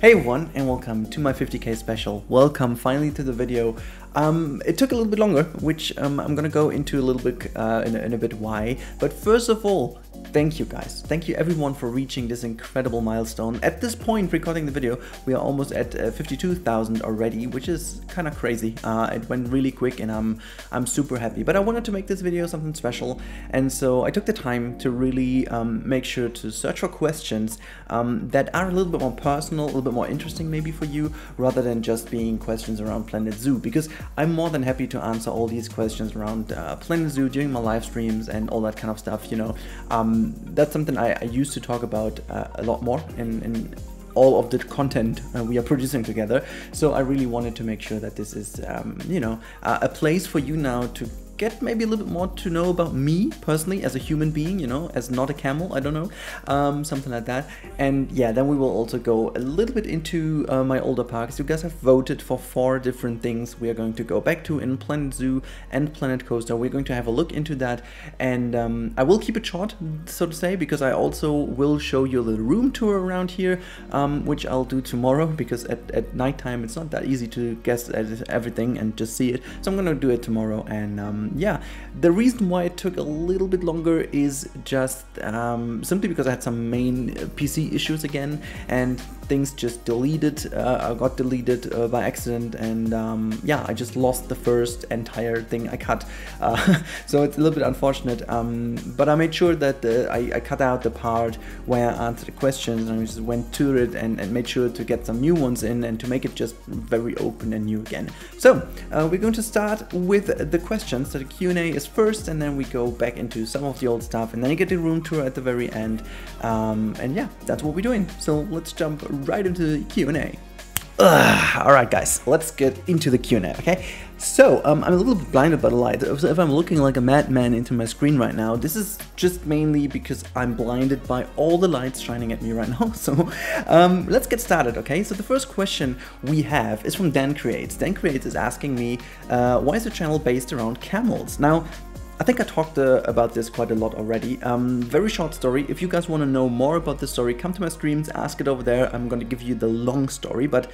Hey everyone, and welcome to my 50k special. Welcome finally to the video. It took a little bit longer, which I'm gonna go into a little bit in a bit why. But first of all, thank you guys. Thank you everyone for reaching this incredible milestone. At this point, recording the video, we are almost at 52,000 already, which is kind of crazy. It went really quick, and I'm super happy. But I wanted to make this video something special, and so I took the time to really make sure to search for questions that are a little bit more personal, a little bit more interesting maybe for you, rather than just being questions around Planet Zoo, because I'm more than happy to answer all these questions around Planet Zoo during my live streams and all that kind of stuff, you know. That's something I used to talk about a lot more in all of the content we are producing together. So I really wanted to make sure that this is, you know, a place for you now to get maybe a little bit more to know about me personally as a human being, you know, as not a camel, I don't know, something like that. And yeah, then we will also go a little bit into my older parks. You guys have voted for 4 different things we are going to go back to in Planet Zoo and Planet Coaster. We're going to have a look into that, and I will keep it short, so to say, because I also will show you a little room tour around here, which I'll do tomorrow, because at nighttime it's not that easy to guess at everything and just see it. So I'm gonna do it tomorrow. And yeah, the reason why it took a little bit longer is just simply because I had some main PC issues again, and things just got deleted by accident, and yeah, I just lost the first entire thing I cut. So it's a little bit unfortunate, but I made sure that I cut out the part where I answered the questions, and I just went to it and made sure to get some new ones in and to make it just very open and new again. So we're going to start with the questions. So the Q&A is first, and then we go back into some of the old stuff, and then you get the room tour at the very end. And yeah, that's what we're doing. So let's jump right into the Q&A. Alright guys, let's get into the Q&A, okay? So, I'm a little bit blinded by the light. So if I'm looking like a madman into my screen right now, this is just mainly because I'm blinded by all the lights shining at me right now. So, let's get started, okay? So the first question we have is from Dan Creates. Dan Creates is asking me, why is the channel based around camels? Now, I think I talked about this quite a lot already. Very short story. If you guys want to know more about this story, come to my streams, ask it over there. I'm going to give you the long story, but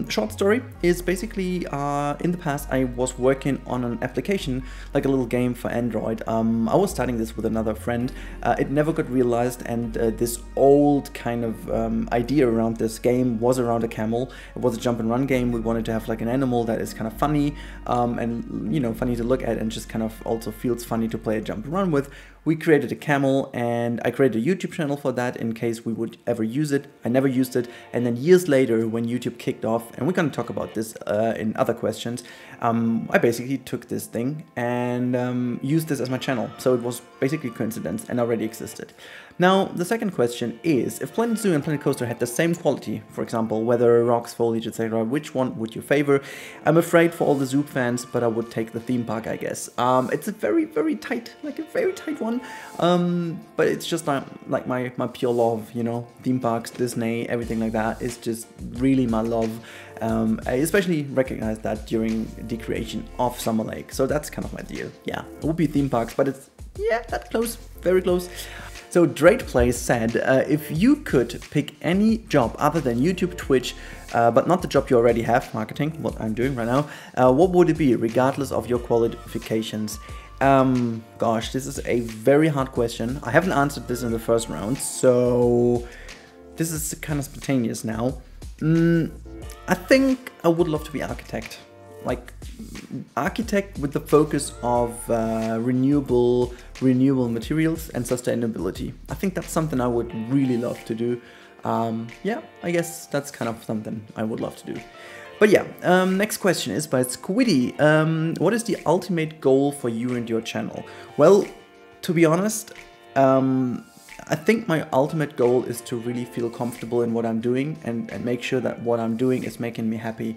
short story is basically in the past I was working on an application, like a little game for Android. I was starting this with another friend. It never got realized, and this old kind of idea around this game was around a camel. It was a jump and run game. We wanted to have like an animal that is kind of funny, and you know, funny to look at, and just kind of also feels funny to play a jump and run with. We created a camel, and I created a YouTube channel for that in case we would ever use it. I never used it, and then years later when YouTube kicked off, and we're going to talk about this in other questions, I basically took this thing and used this as my channel. So it was basically coincidence and already existed. Now, the second question is, if Planet Zoo and Planet Coaster had the same quality, for example, weather, rocks, foliage, etc., which one would you favor? I'm afraid for all the zoo fans, but I would take the theme park, I guess. It's a very, very tight, like a very tight one, but it's just like my pure love, you know, theme parks, Disney, everything like that is just really my love. I especially recognized that during the creation of Summer Lake, so that's kind of my deal. Yeah, it would be theme parks, but it's, yeah, that close, very close. So Drake Plays said, if you could pick any job other than YouTube, Twitch, but not the job you already have, marketing, what I'm doing right now, what would it be, regardless of your qualifications? Gosh, this is a very hard question. I haven't answered this in the first round, so this is kind of spontaneous now. I think I would love to be architect. Like architect with the focus of renewable materials and sustainability. I think that's something I would really love to do. Yeah, I guess that's kind of something I would love to do. But yeah, next question is by Squiddy. What is the ultimate goal for you and your channel? Well, to be honest, I think my ultimate goal is to really feel comfortable in what I'm doing and make sure that what I'm doing is making me happy.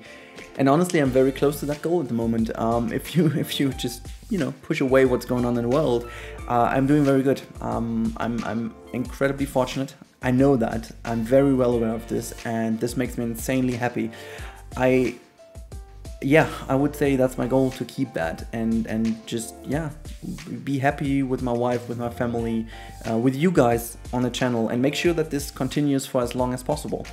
And honestly, I'm very close to that goal at the moment. If you just, you know, push away what's going on in the world, I'm doing very good. I'm incredibly fortunate. I know that. I'm very well aware of this, and this makes me insanely happy. yeah, I would say that's my goal, to keep that and just, yeah, be happy with my wife, with my family, with you guys on the channel, and make sure that this continues for as long as possible.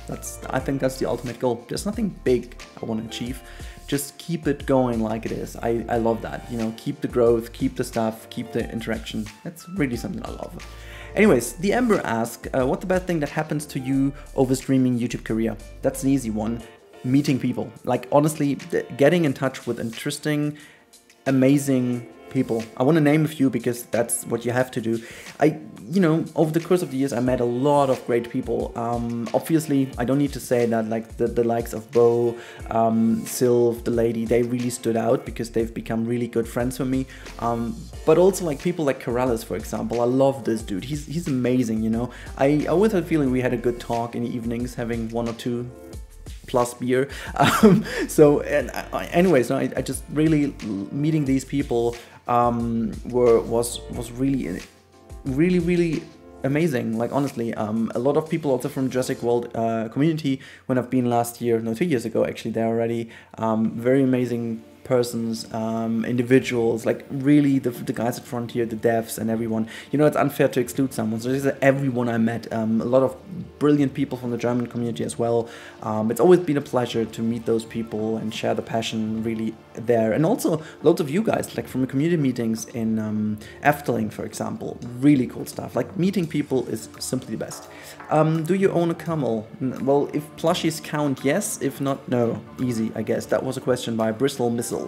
I think that's the ultimate goal. There's nothing big I want to achieve. Just keep it going like it is. I love that, you know, keep the growth, keep the stuff, keep the interaction. That's really something I love. Anyways, the Ember asks, what's the best thing that happens to you over streaming YouTube career? That's an easy one. Meeting people. Like, honestly, getting in touch with interesting, amazing people. I want to name a few because that's what you have to do. You know, over the course of the years, I met a lot of great people. Obviously, I don't need to say that, like, the likes of Bo, Sylv, the lady, they really stood out because they've become really good friends with me. But also, like, people like Corrales, for example. I love this dude. He's amazing, you know. I always had a feeling we had a good talk in the evenings, having 1 or 2 plus beer. Anyways, no, I just really, meeting these people was really amazing. Like, honestly, a lot of people also from Jurassic World community, when I've been last year, no, 2 years ago actually, they're already very amazing persons, individuals, like really the guys at Frontier, the devs and everyone. You know, it's unfair to exclude someone, so this is everyone I met. A lot of brilliant people from the German community as well. It's always been a pleasure to meet those people and share the passion really there. And also loads of you guys, like from the community meetings in Efteling, for example. Really cool stuff. Like, meeting people is simply the best. Do you own a camel? Well, if plushies count, yes. If not, no. Easy, I guess. That was a question by Bristol Missiles.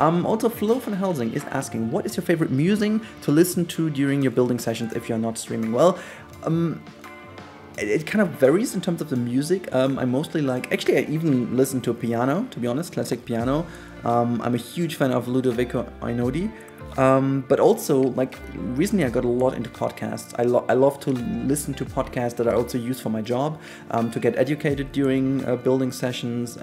Also, Flo van Helsing is asking, what is your favorite musing to listen to during your building sessions if you're not streaming? Well, it kind of varies in terms of the music. I mostly like, actually I even listen to piano, to be honest, classic piano. I'm a huge fan of Ludovico Einaudi. But also, like, recently I got a lot into podcasts. I love to listen to podcasts that I also use for my job, to get educated during building sessions.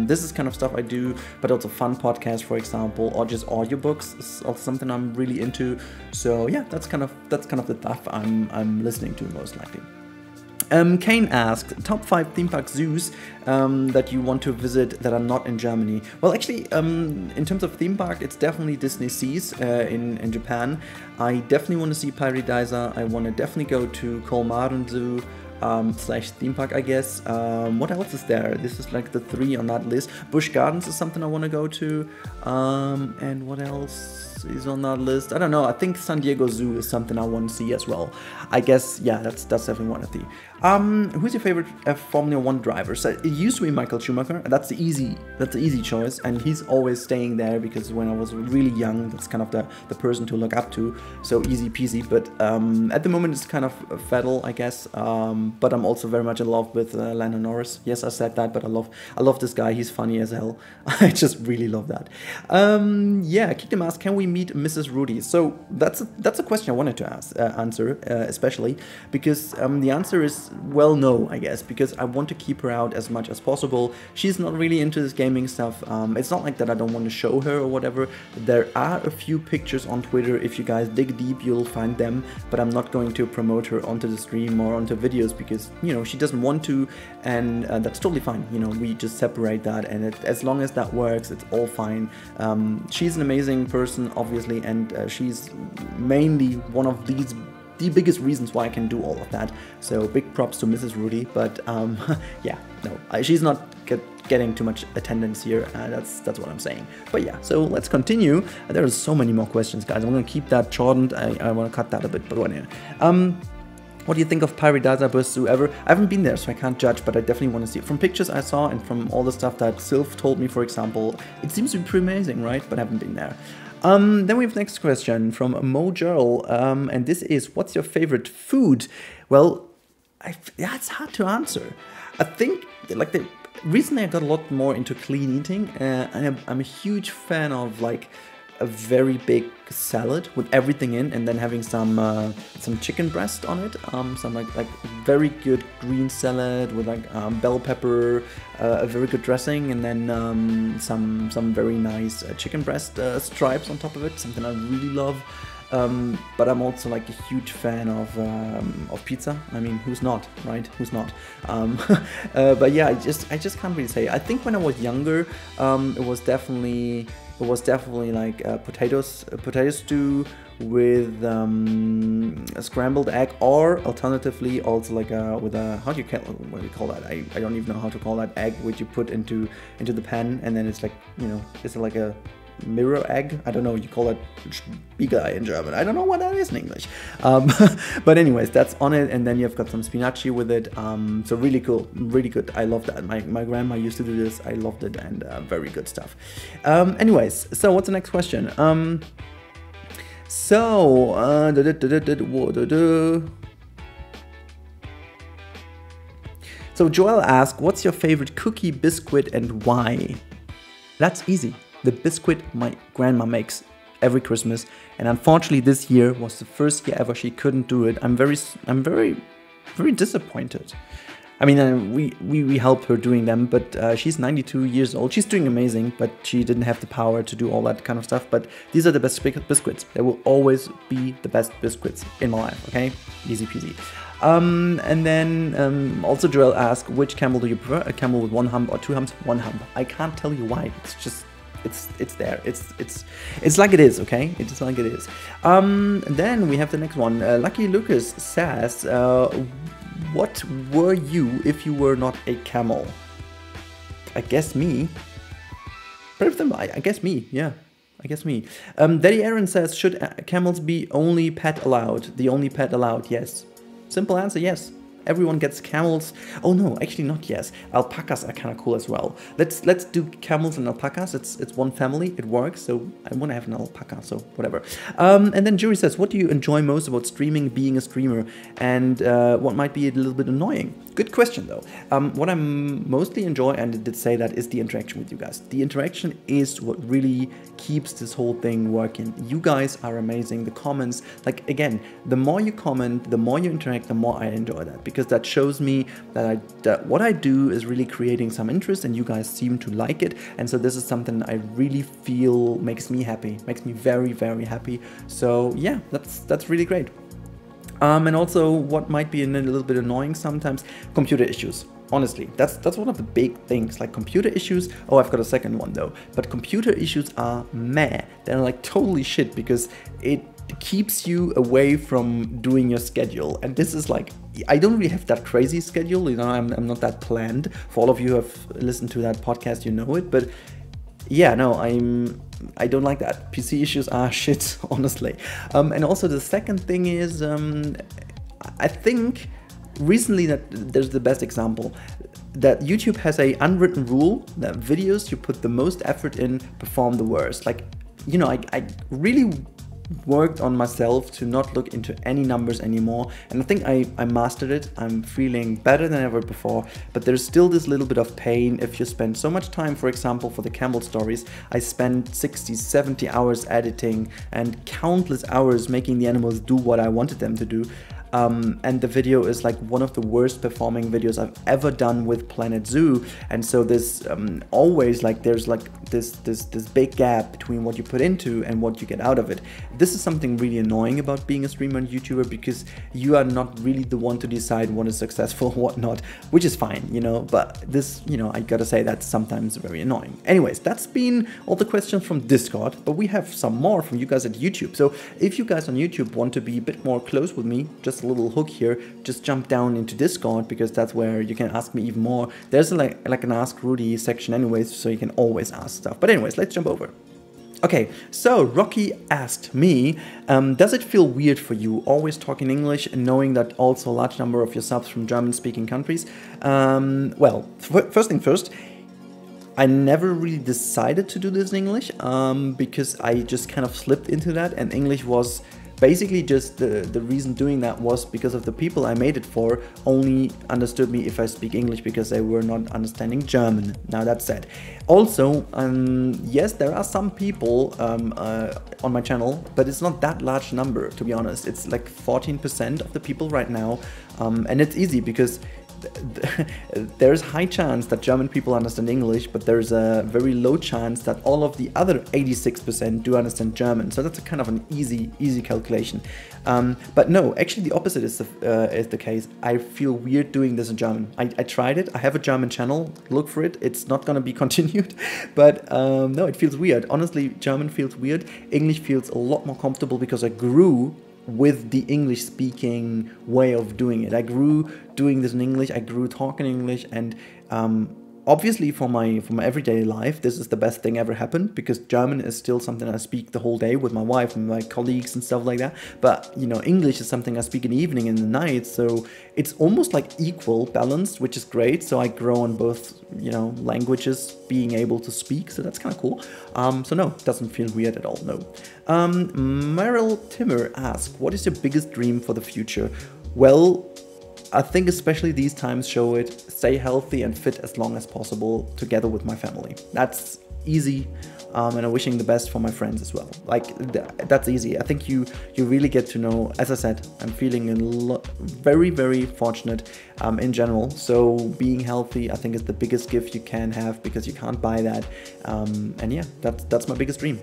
This is kind of stuff I do, but also fun podcasts, for example, or just audiobooks is also something I'm really into. So yeah, that's kind of the stuff I'm listening to most likely. Kane asked, top 5 theme park zoos that you want to visit that are not in Germany. Well, actually, in terms of theme park, it's definitely Disney Seas in Japan. I definitely want to see Paradisa. I want to definitely go to Kolmaren Zoo slash theme park, I guess. What else is there? This is like the 3 on that list. Busch Gardens is something I want to go to. And what else is on that list? I don't know. I think San Diego Zoo is something I want to see as well. I guess, yeah, that's definitely one of the. Who's your favorite Formula 1 driver? So it used to be Michael Schumacher. That's the easy choice, and he's always staying there because when I was really young, that's kind of the person to look up to. So easy peasy. But at the moment, it's kind of Vettel, I guess. But I'm also very much in love with Lando Norris. Yes, I said that, but I love this guy. He's funny as hell. I just really love that. Yeah, Kingdom asks, can we meet Mrs. Rudi? So that's a question I wanted to answer, especially because the answer is, well, no, I guess, because I want to keep her out as much as possible. She's not really into this gaming stuff. It's not like that I don't want to show her or whatever. There are a few pictures on Twitter. If you guys dig deep, you'll find them, but I'm not going to promote her onto the stream or onto videos because, you know, she doesn't want to, and that's totally fine. You know, we just separate that, and as long as that works, it's all fine. She's an amazing person, obviously, and she's mainly one of the biggest reasons why I can do all of that. So big props to Mrs. Rudi, but yeah, no, she's not getting too much attendance here. That's what I'm saying. But yeah, so let's continue. There are so many more questions, guys. I'm gonna keep that shortened. I want to cut that a bit, but anyway. What do you think of Paradisa Bus Zoo ever? I haven't been there, so I can't judge, but I definitely want to see it. From pictures I saw and from all the stuff that Sylv told me, for example, it seems to be pretty amazing, right? But I haven't been there. Then we have next question from Mo Gerl, and this is, what's your favorite food? Well, yeah, it's hard to answer. I think, like, recently I got a lot more into clean eating, and I'm a huge fan of, like, a very big salad with everything in, and then having some chicken breast on it, some like very good green salad with like bell pepper, a very good dressing, and then some very nice chicken breast stripes on top of it, something I really love. but I'm also like a huge fan of pizza. I mean, who's not, right? Who's not? But yeah, I just can't really say. I think when I was younger, it was definitely like potato stew with a scrambled egg, or alternatively also like with a what do you call that? I don't even know how to call that egg, which you put into the pan, and then it's like, you know, it's like a mirror egg. I don't know, you call it Spiegelei in German. I don't know what that is in English. But anyways, that's on it, and then you've got some spinaci with it. So really cool, really good. I love that. My grandma used to do this. I loved it, and very good stuff. Anyways, so what's the next question? So Joel asked, what's your favorite cookie, biscuit, and why? That's easy. The biscuit my grandma makes every Christmas, and unfortunately this year was the first year ever she couldn't do it. I'm very disappointed. I mean, we help her doing them, but she's 92 years old. She's doing amazing, but she didn't have the power to do all that kind of stuff. But these are the best biscuits. They will always be the best biscuits in my life, okay? Easy peasy. And then also Joel asked, which camel do you prefer? A camel with 1 hump or 2 humps? 1 hump. I can't tell you why. It's just, it's there. It's like it is, okay? It's like it is. Then we have the next one. Lucky Lucas says, what were you if you were not a camel? I guess me. Pretty simple. I guess me. Yeah, I guess me. Daddy Aaron says, should camels be only pet allowed? The only pet allowed? Yes. Simple answer, yes. Everyone gets camels. Oh no, actually not yes. Alpacas are kind of cool as well. Let's do camels and alpacas. It's one family. It works. So I want to have an alpaca. So whatever. And then Jury says, what do you enjoy most about streaming, being a streamer, and what might be a little bit annoying? Good question though. What I mostly enjoy, and I did say that, is the interaction with you guys. The interaction is what really keeps this whole thing working. You guys are amazing. The comments, like again, the more you comment, the more you interact, the more I enjoy that, because that shows me that what I do is really creating some interest, and you guys seem to like it. And so this is something I really feel makes me happy, makes me very, very happy. So yeah, that's really great. And also what might be a little bit annoying sometimes, computer issues. Honestly, that's one of the big things, like computer issues. Oh, I've got a second one though. But computer issues are meh. They're like totally shit, because it keeps you away from doing your schedule. And this is like, I don't really have that crazy schedule, you know, I'm not that planned. For all of you who have listened to that podcast, you know it. But yeah, no, I don't like that. PC issues are shit, honestly. And also the second thing is, I think recently that there's the best example, that YouTube has a unwritten rule that videos you put the most effort in perform the worst. Like, you know, I really worked on myself to not look into any numbers anymore, and I think I mastered it. I'm feeling better than ever before, but there's still this little bit of pain if you spend so much time. For example, for the camel stories, I spent 60-70 hours editing and countless hours making the animals do what I wanted them to do. And the video is like one of the worst performing videos I've ever done with Planet Zoo. And so there's always like, there's like this big gap between what you put into and what you get out of it. This is something really annoying about being a streamer and YouTuber, because you are not really the one to decide what is successful and what not, which is fine, you know, but this, you know, I gotta say that's sometimes very annoying. Anyways, that's been all the questions from Discord, but we have some more from you guys at YouTube. So if you guys on YouTube want to be a bit more close with me, just a little hook here, just jump down into Discord, because that's where you can ask me even more. There's like an Ask Rudi section anyways, so you can always ask stuff. But anyways, let's jump over. Okay, so Rocky asked me, does it feel weird for you always talking English and knowing that also a large number of your subs from German-speaking countries? Well, first thing first, I never really decided to do this in English, because I just kind of slipped into that, and English was basically just the reason doing that was because of the people I made it for only understood me if I speak English, because they were not understanding German. Now that said, also yes, there are some people on my channel, but it's not that large number, to be honest. It's like 14% of the people right now, and it's easy because there's high chance that German people understand English, but there's a very low chance that all of the other 86% do understand German. So that's a kind of an easy calculation. But no, actually the opposite is the case. I feel weird doing this in German. I tried it. I have a German channel. Look for it. It's not going to be continued. But no, it feels weird. Honestly, German feels weird. English feels a lot more comfortable because I grew with the English speaking way of doing it. I grew doing this in English, I grew talking English, and obviously for my everyday life, this is the best thing ever happened, because German is still something I speak the whole day with my wife and my colleagues and stuff like that. But you know, English is something I speak in the evening and the night, so it's almost like equal balanced, which is great. So I grow on both, you know, languages, being able to speak, so that's kind of cool. So no, it doesn't feel weird at all, no. Meryl Timmer asks, what is your biggest dream for the future? Well, I think especially these times show it. Stay healthy and fit as long as possible together with my family. That's easy, and I'm wishing the best for my friends as well. Like, that's easy. I think you really get to know, as I said, I'm feeling very fortunate in general. So being healthy, I think, is the biggest gift you can have, because you can't buy that. And yeah, that's my biggest dream.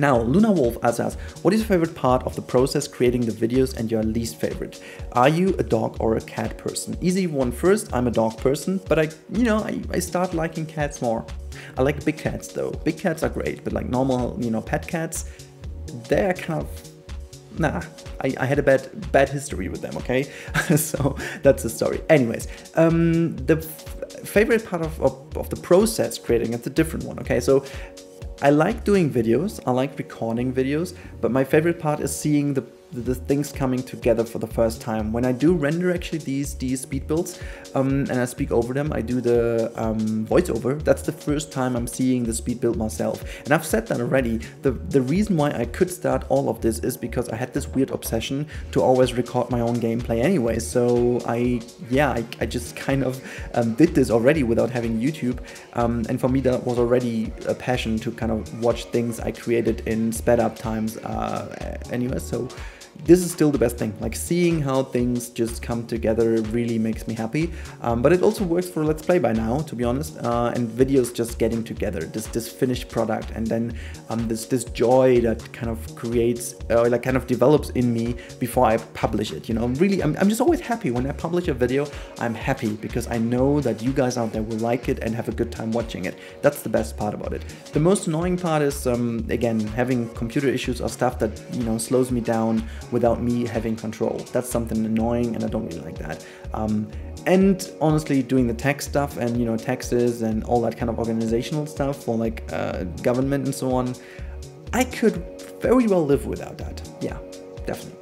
Now, Luna Wolf asks, what is your favorite part of the process creating the videos and your least favorite? Are you a dog or a cat person? Easy one first, I'm a dog person, but I start liking cats more. I like big cats though. Big cats are great, but like normal, pet cats, they're kind of, nah, I had a bad history with them, okay? So that's the story. Anyways, the favorite part of the process creating, it's a different one, okay? So I like doing videos, I like recording videos, but my favorite part is seeing the things coming together for the first time. When I do render actually these speed builds, and I speak over them, I do the voiceover, that's the first time I'm seeing the speed build myself. And I've said that already. The reason why I could start all of this is because I had this weird obsession to always record my own gameplay anyway. So I just kind of did this already without having YouTube. And for me that was already a passion to kind of watch things I created in sped up times anyway. So this is still the best thing, like seeing how things just come together really makes me happy. But it also works for Let's Play by now, to be honest, and videos just getting together, this finished product, and then this joy that kind of creates, like kind of develops in me before I publish it, really, I'm just always happy when I publish a video. I'm happy because I know that you guys out there will like it and have a good time watching it. That's the best part about it. The most annoying part is, again, having computer issues or stuff that, slows me down without me having control. That's something annoying, and I don't really like that. And honestly, doing the tech stuff and taxes and all that kind of organizational stuff for like government and so on, I could very well live without that. Yeah, definitely.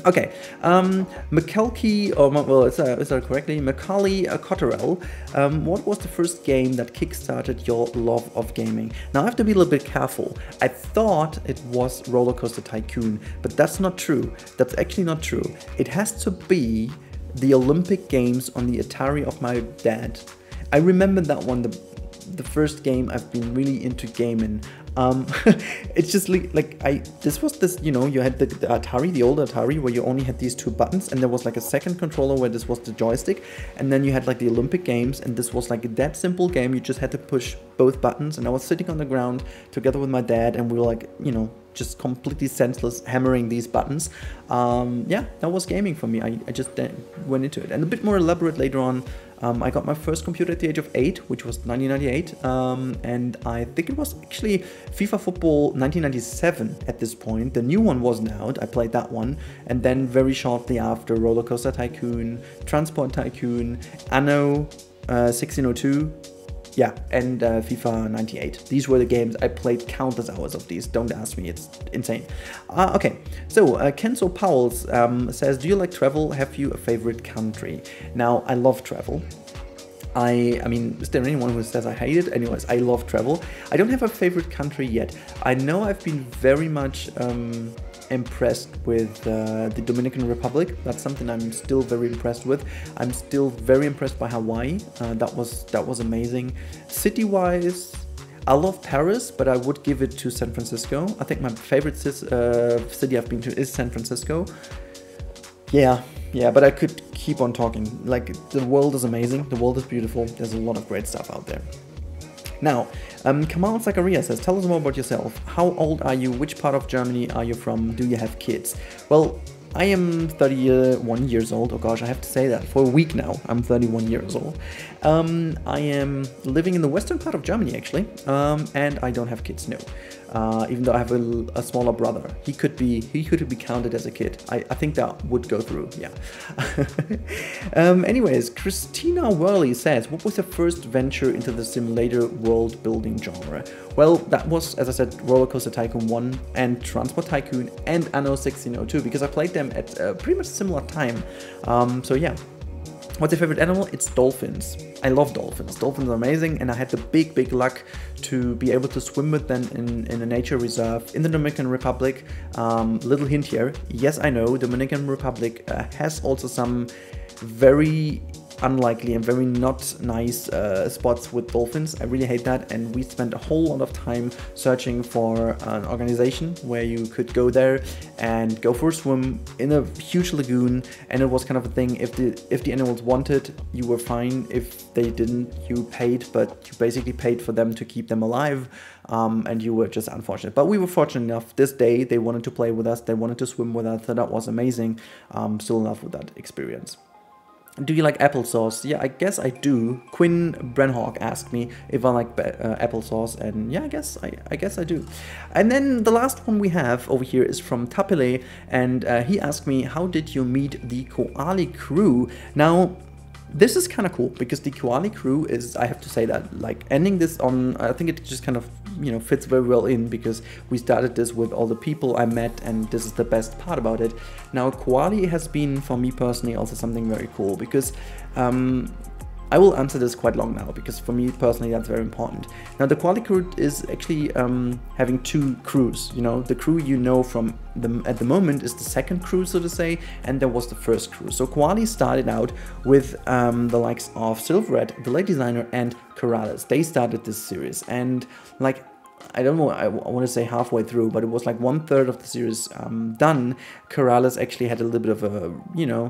Okay, McKelkey, or well, is that correctly? Macaulay Cotterell, what was the first game that kickstarted your love of gaming? Now I have to be a little bit careful. I thought it was Roller Coaster Tycoon, but that's not true. That's actually not true. It has to be the Olympic Games on the Atari of my dad. I remember that one, the first game I've been really into gaming. It's just like you had the Atari, the old Atari, where you only had these two buttons, and there was like a second controller where this was the joystick, and then you had like the Olympic Games, and this was like that simple game. You just had to push both buttons, and I was sitting on the ground together with my dad, and we were like, just completely senseless hammering these buttons. Yeah, that was gaming for me. I just went into it, and a bit more elaborate later on. I got my first computer at the age of 8, which was 1998, and I think it was actually FIFA Football 1997 at this point. The new one wasn't out. I played that one, and then very shortly after, Roller Coaster Tycoon, Transport Tycoon, Anno 1602, yeah, and FIFA 98. These were the games. I played countless hours of these. Don't ask me, it's insane. Okay, so Kenzo Powells says, do you like travel? Have you a favorite country? Now, I love travel. I mean, is there anyone who says I hate it? Anyways, I love travel. I don't have a favorite country yet. I know I've been very much impressed with the Dominican Republic. That's something I'm still very impressed with. I'm still very impressed by Hawaii. That was amazing. City-wise, I love Paris, but I would give it to San Francisco. I think my favorite city I've been to is San Francisco. Yeah, yeah, but I could keep on talking. Like, the world is amazing, the world is beautiful, there's a lot of great stuff out there. Now, Kamal Zakaria says, tell us more about yourself. How old are you? Which part of Germany are you from? Do you have kids? Well, I am 31 years old. Oh gosh, I have to say that. For a week now, I'm 31 years old. I am living in the western part of Germany, actually, and I don't have kids, no. Even though I have a smaller brother. He could be counted as a kid. I think that would go through, yeah. Anyways, Christina Worley says, what was your first venture into the simulator world building genre? Well, that was, as I said, Roller Coaster Tycoon 1 and Transport Tycoon and Anno 1602, because I played them at pretty much similar time. So yeah. What's your favorite animal? It's dolphins. I love dolphins. Dolphins are amazing, and I had the big luck to be able to swim with them in a nature reserve in the Dominican Republic. Little hint here. Yes, I know, Dominican Republic has also some very unlikely and very not nice spots with dolphins. I really hate that, and we spent a whole lot of time searching for an organization where you could go there and go for a swim in a huge lagoon, and it was kind of a thing, if the animals wanted, you were fine. If they didn't, you paid, but you basically paid for them to keep them alive, and you were just unfortunate. But we were fortunate enough. This day they wanted to play with us, they wanted to swim with us, so that was amazing. Still in love with that experience. Do you like applesauce? Yeah, I guess I do. Quinn Brenhawk asked me if I like applesauce, and yeah, I guess I do. And then the last one we have over here is from Tapile, and he asked me, how did you meet the Koali crew? Now, this is kind of cool, because the Koali crew is, I have to say that, like, ending this on, I think it just kind of, you know, fits very well in, because we started this with all the people I met, and this is the best part about it. Now, Koali has been, for me personally, also something very cool, because I will answer this quite long now, because for me personally that's very important. Now, the Koali crew is actually having two crews. You know, the crew you know from at the moment is the second crew, so to say, and there was the first crew. So Koali started out with the likes of Silverred, the Late Designer, and Corrales. They started this series, and like, I don't know, I want to say halfway through, but it was like 1/3 of the series done. Corrales actually had a little bit of a, you know,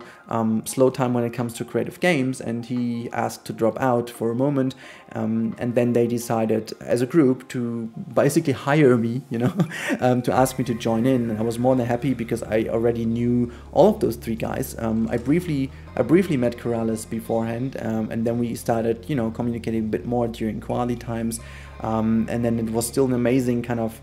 slow time when it comes to creative games, and he asked to drop out for a moment, and then they decided as a group to basically hire me, you know, to ask me to join in, and I was more than happy, because I already knew all of those three guys. I briefly met Corrales beforehand, and then we started, you know, communicating a bit more during Koali times. And then it was still an amazing kind of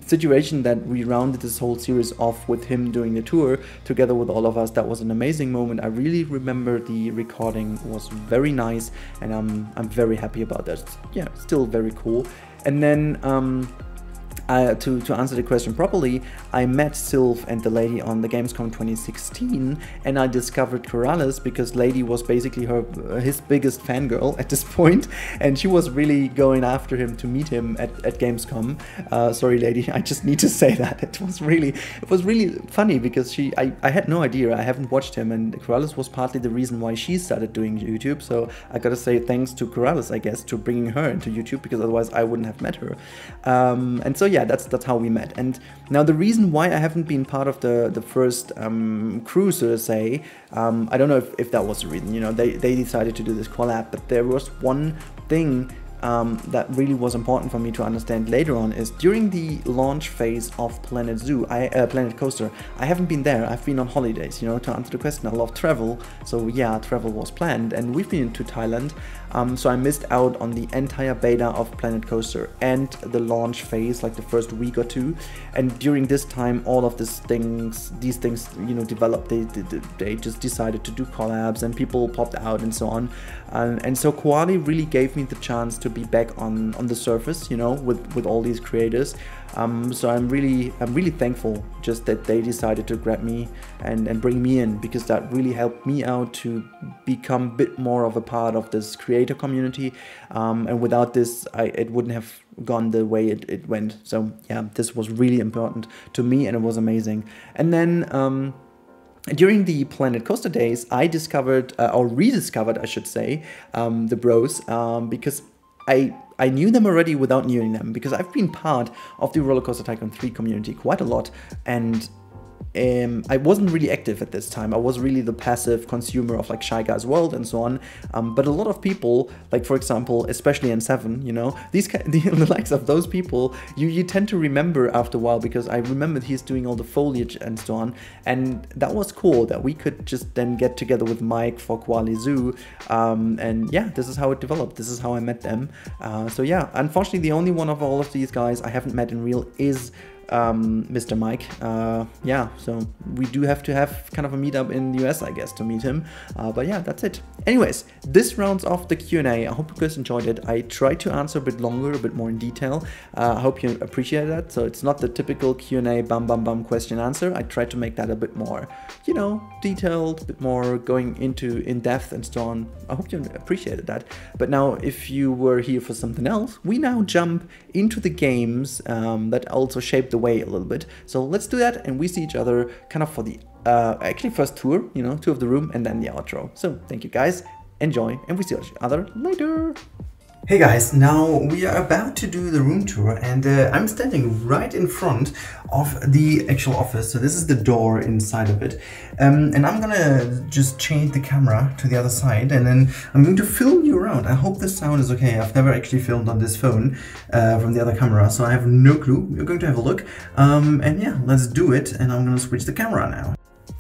situation that we rounded this whole series off with him doing the tour together with all of us. That was an amazing moment. I really remember the recording was very nice, and I'm very happy about that. Yeah, still very cool. And then to answer the question properly, I met Sylv and the lady on the Gamescom 2016, and I discovered Corrales because Lady was basically his biggest fangirl at this point, and she was really going after him to meet him at Gamescom. Sorry, Lady, I just need to say that. It was really funny, because I had no idea. I haven't watched him, and Corrales was partly the reason why she started doing YouTube, so I gotta say thanks to Corrales, I guess, to bringing her into YouTube, because otherwise I wouldn't have met her. And so yeah, that's how we met. And now the reason why I haven't been part of the first crew, so to say, I don't know if that was the reason. You know, they decided to do this collab, but there was one thing that really was important for me to understand later on, is during the launch phase of Planet Coaster, I haven't been there. I've been on holidays, you know, to answer the question. I love travel, so yeah, travel was planned, and we've been to Thailand, so I missed out on the entire beta of Planet Coaster and the launch phase, like the first week or two. And during this time, all of these things, you know, developed. They just decided to do collabs, and people popped out and so on. And so Koali really gave me the chance to be back on the surface, you know, with all these creators. So I'm really thankful just that they decided to grab me and bring me in, because that really helped me out to become a bit more of a part of this creator community. And without this, it wouldn't have gone the way it went. So yeah, this was really important to me, and it was amazing. And then during the Planet Coaster days, I discovered, or rediscovered, I should say, the bros, because I knew them already without knowing them, because I've been part of the Roller Coaster Tycoon 3 community quite a lot, and I wasn't really active at this time. I was really the passive consumer of like Shy Guys World and so on. But a lot of people, like for example, especially N7, you know, the likes of those people, you tend to remember after a while, because I remembered he's doing all the foliage and so on. And that was cool that we could just then get together with Mike for Koali Zoo. And yeah, this is how it developed. This is how I met them. So yeah, unfortunately, the only one of all of these guys I haven't met in real is Mr. Mike. Yeah, so we do have to have kind of a meetup in the US, I guess, to meet him. But yeah, that's it. Anyways, this rounds off the Q&A. I hope you guys enjoyed it. I tried to answer a bit longer, a bit more in detail. I hope you appreciate that. So it's not the typical Q&A bam bam bam question answer. I tried to make that a bit more, you know, detailed, a bit more going into in depth and so on. I hope you appreciated that. But now, if you were here for something else, we now jump into the games that also shaped the way a little bit. So let's do that, and we see each other kind of for the actually first tour, you know, tour of the room, and then the outro. So thank you guys, enjoy, and we see each other later. Hey guys, now we are about to do the room tour, and I'm standing right in front of the actual office. So this is the door inside of it, and I'm gonna just change the camera to the other side, and then I'm going to film you around. I hope the sound is okay. I've never actually filmed on this phone from the other camera, so I have no clue. We're going to have a look, and yeah, let's do it, and I'm gonna switch the camera now.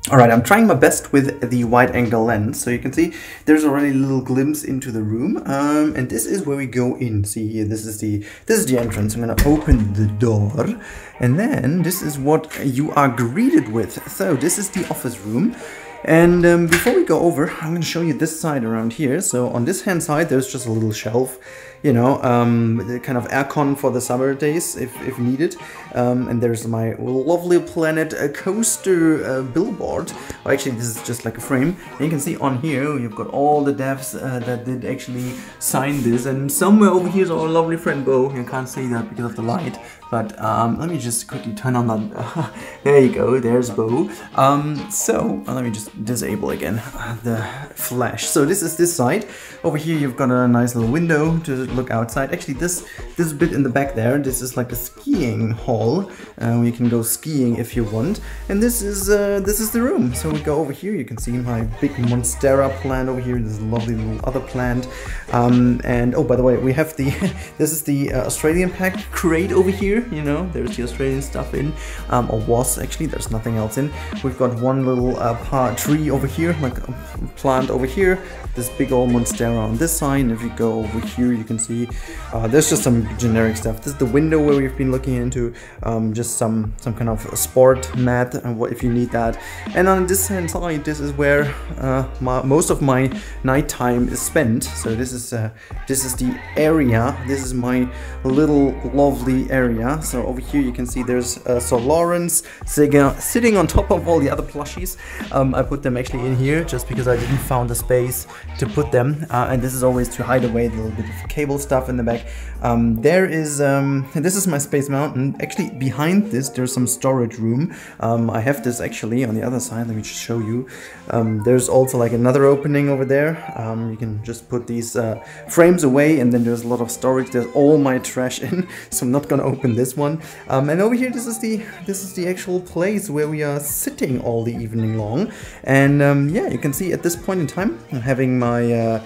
Alright, I'm trying my best with the wide angle lens, so you can see there's already a little glimpse into the room, and this is where we go in. See here, this is the entrance. I'm gonna open the door, and then this is what you are greeted with. So this is the office room. And before we go over, I'm going to show you this side around here. So on this hand side, there's just a little shelf, you know, kind of aircon for the summer days if needed. And there's my lovely Planet coaster billboard. Well, actually, this is just like a frame. And you can see on here, you've got all the devs that did actually sign this. And somewhere over here is our lovely friend Bo. You can't see that because of the light. But let me just quickly turn on that. There you go, there's Bo. So let me just disable again the flash. So this is this side. Over here you've got a nice little window to look outside. Actually this bit in the back there, this is like a skiing hall. You can go skiing if you want. And this is the room. So we go over here, you can see my big Monstera plant over here. This lovely little other plant. And oh, by the way, we have the this is the Australian pack crate over here. You know, there's the Australian stuff in, or was actually, there's nothing else in. We've got one little tree over here, like a plant over here, this big old Monstera on this side. And if you go over here, you can see there's just some generic stuff. This is the window where we've been looking into, just some kind of sport mat, if you need that. And on this hand side, this is where most of my nighttime is spent. So this is the area. This is my little lovely area. So over here you can see there's Sir Lawrence sitting on top of all the other plushies. I put them actually in here just because I didn't find the space to put them, and this is always to hide away the little bit of cable stuff in the back. This is my Space Mountain. Actually behind this there's some storage room. I have this actually on the other side. Let me just show you. There's also like another opening over there. You can just put these frames away, and then there's a lot of storage. There's all my trash in, so I'm not gonna open this one. And over here, this is the actual place where we are sitting all the evening long. And yeah, you can see at this point in time, I'm having my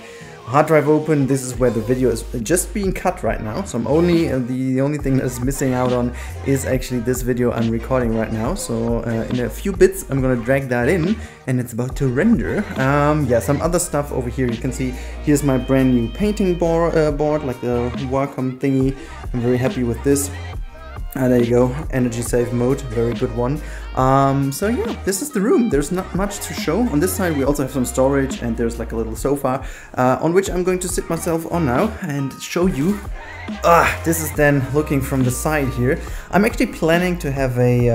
hard drive open. This is where the video is just being cut right now. So I'm only the only thing that's missing out on is actually this video I'm recording right now. So in a few bits, I'm gonna drag that in, and it's about to render. Yeah, some other stuff over here. You can see here's my brand new painting board, like the Wacom thingy. I'm very happy with this. There you go, energy save mode, very good one. So yeah, this is the room. There's not much to show. On this side we also have some storage, and there's like a little sofa on which I'm going to sit myself on now and show you. This is then looking from the side here. I'm actually planning to have a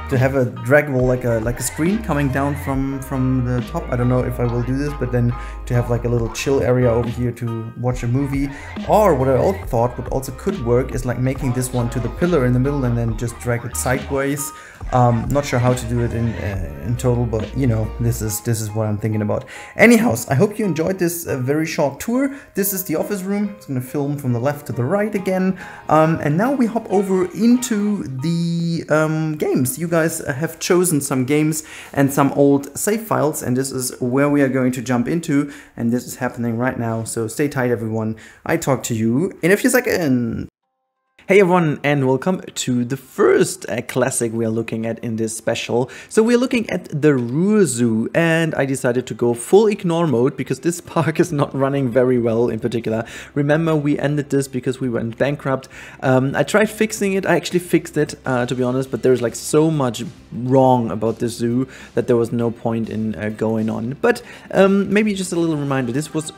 draggable like a screen coming down from the top. I don't know if I will do this, but then to have like a little chill area over here to watch a movie. Or what I also thought would also could work is like making this one to the pillar in the middle and then just drag it sideways. Not sure how to do it in total, but you know, this is what I'm thinking about. Anyhow, I hope you enjoyed this very short tour. This is the office room. It's gonna film from the left to the right again. And now we hop over into the games. You guys have chosen some games and some old save files, and this is where we are going to jump into, and this is happening right now. So stay tight, everyone. I talk to you in a few seconds. Hey everyone, and welcome to the first classic we are looking at in this special. So we're looking at the Ruhr Zoo, and I decided to go full ignore mode because this park is not running very well in particular. Remember, we ended this because we went bankrupt. I tried fixing it. I actually fixed it, to be honest, but there's like so much wrong about the zoo that there was no point in going on. But maybe just a little reminder, this was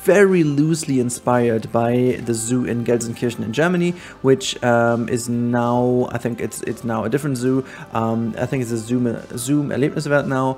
very loosely inspired by the zoo in Gelsenkirchen in Germany, which is now, I think it's now a different zoo. I think it's a Zoom Erlebniswelt now,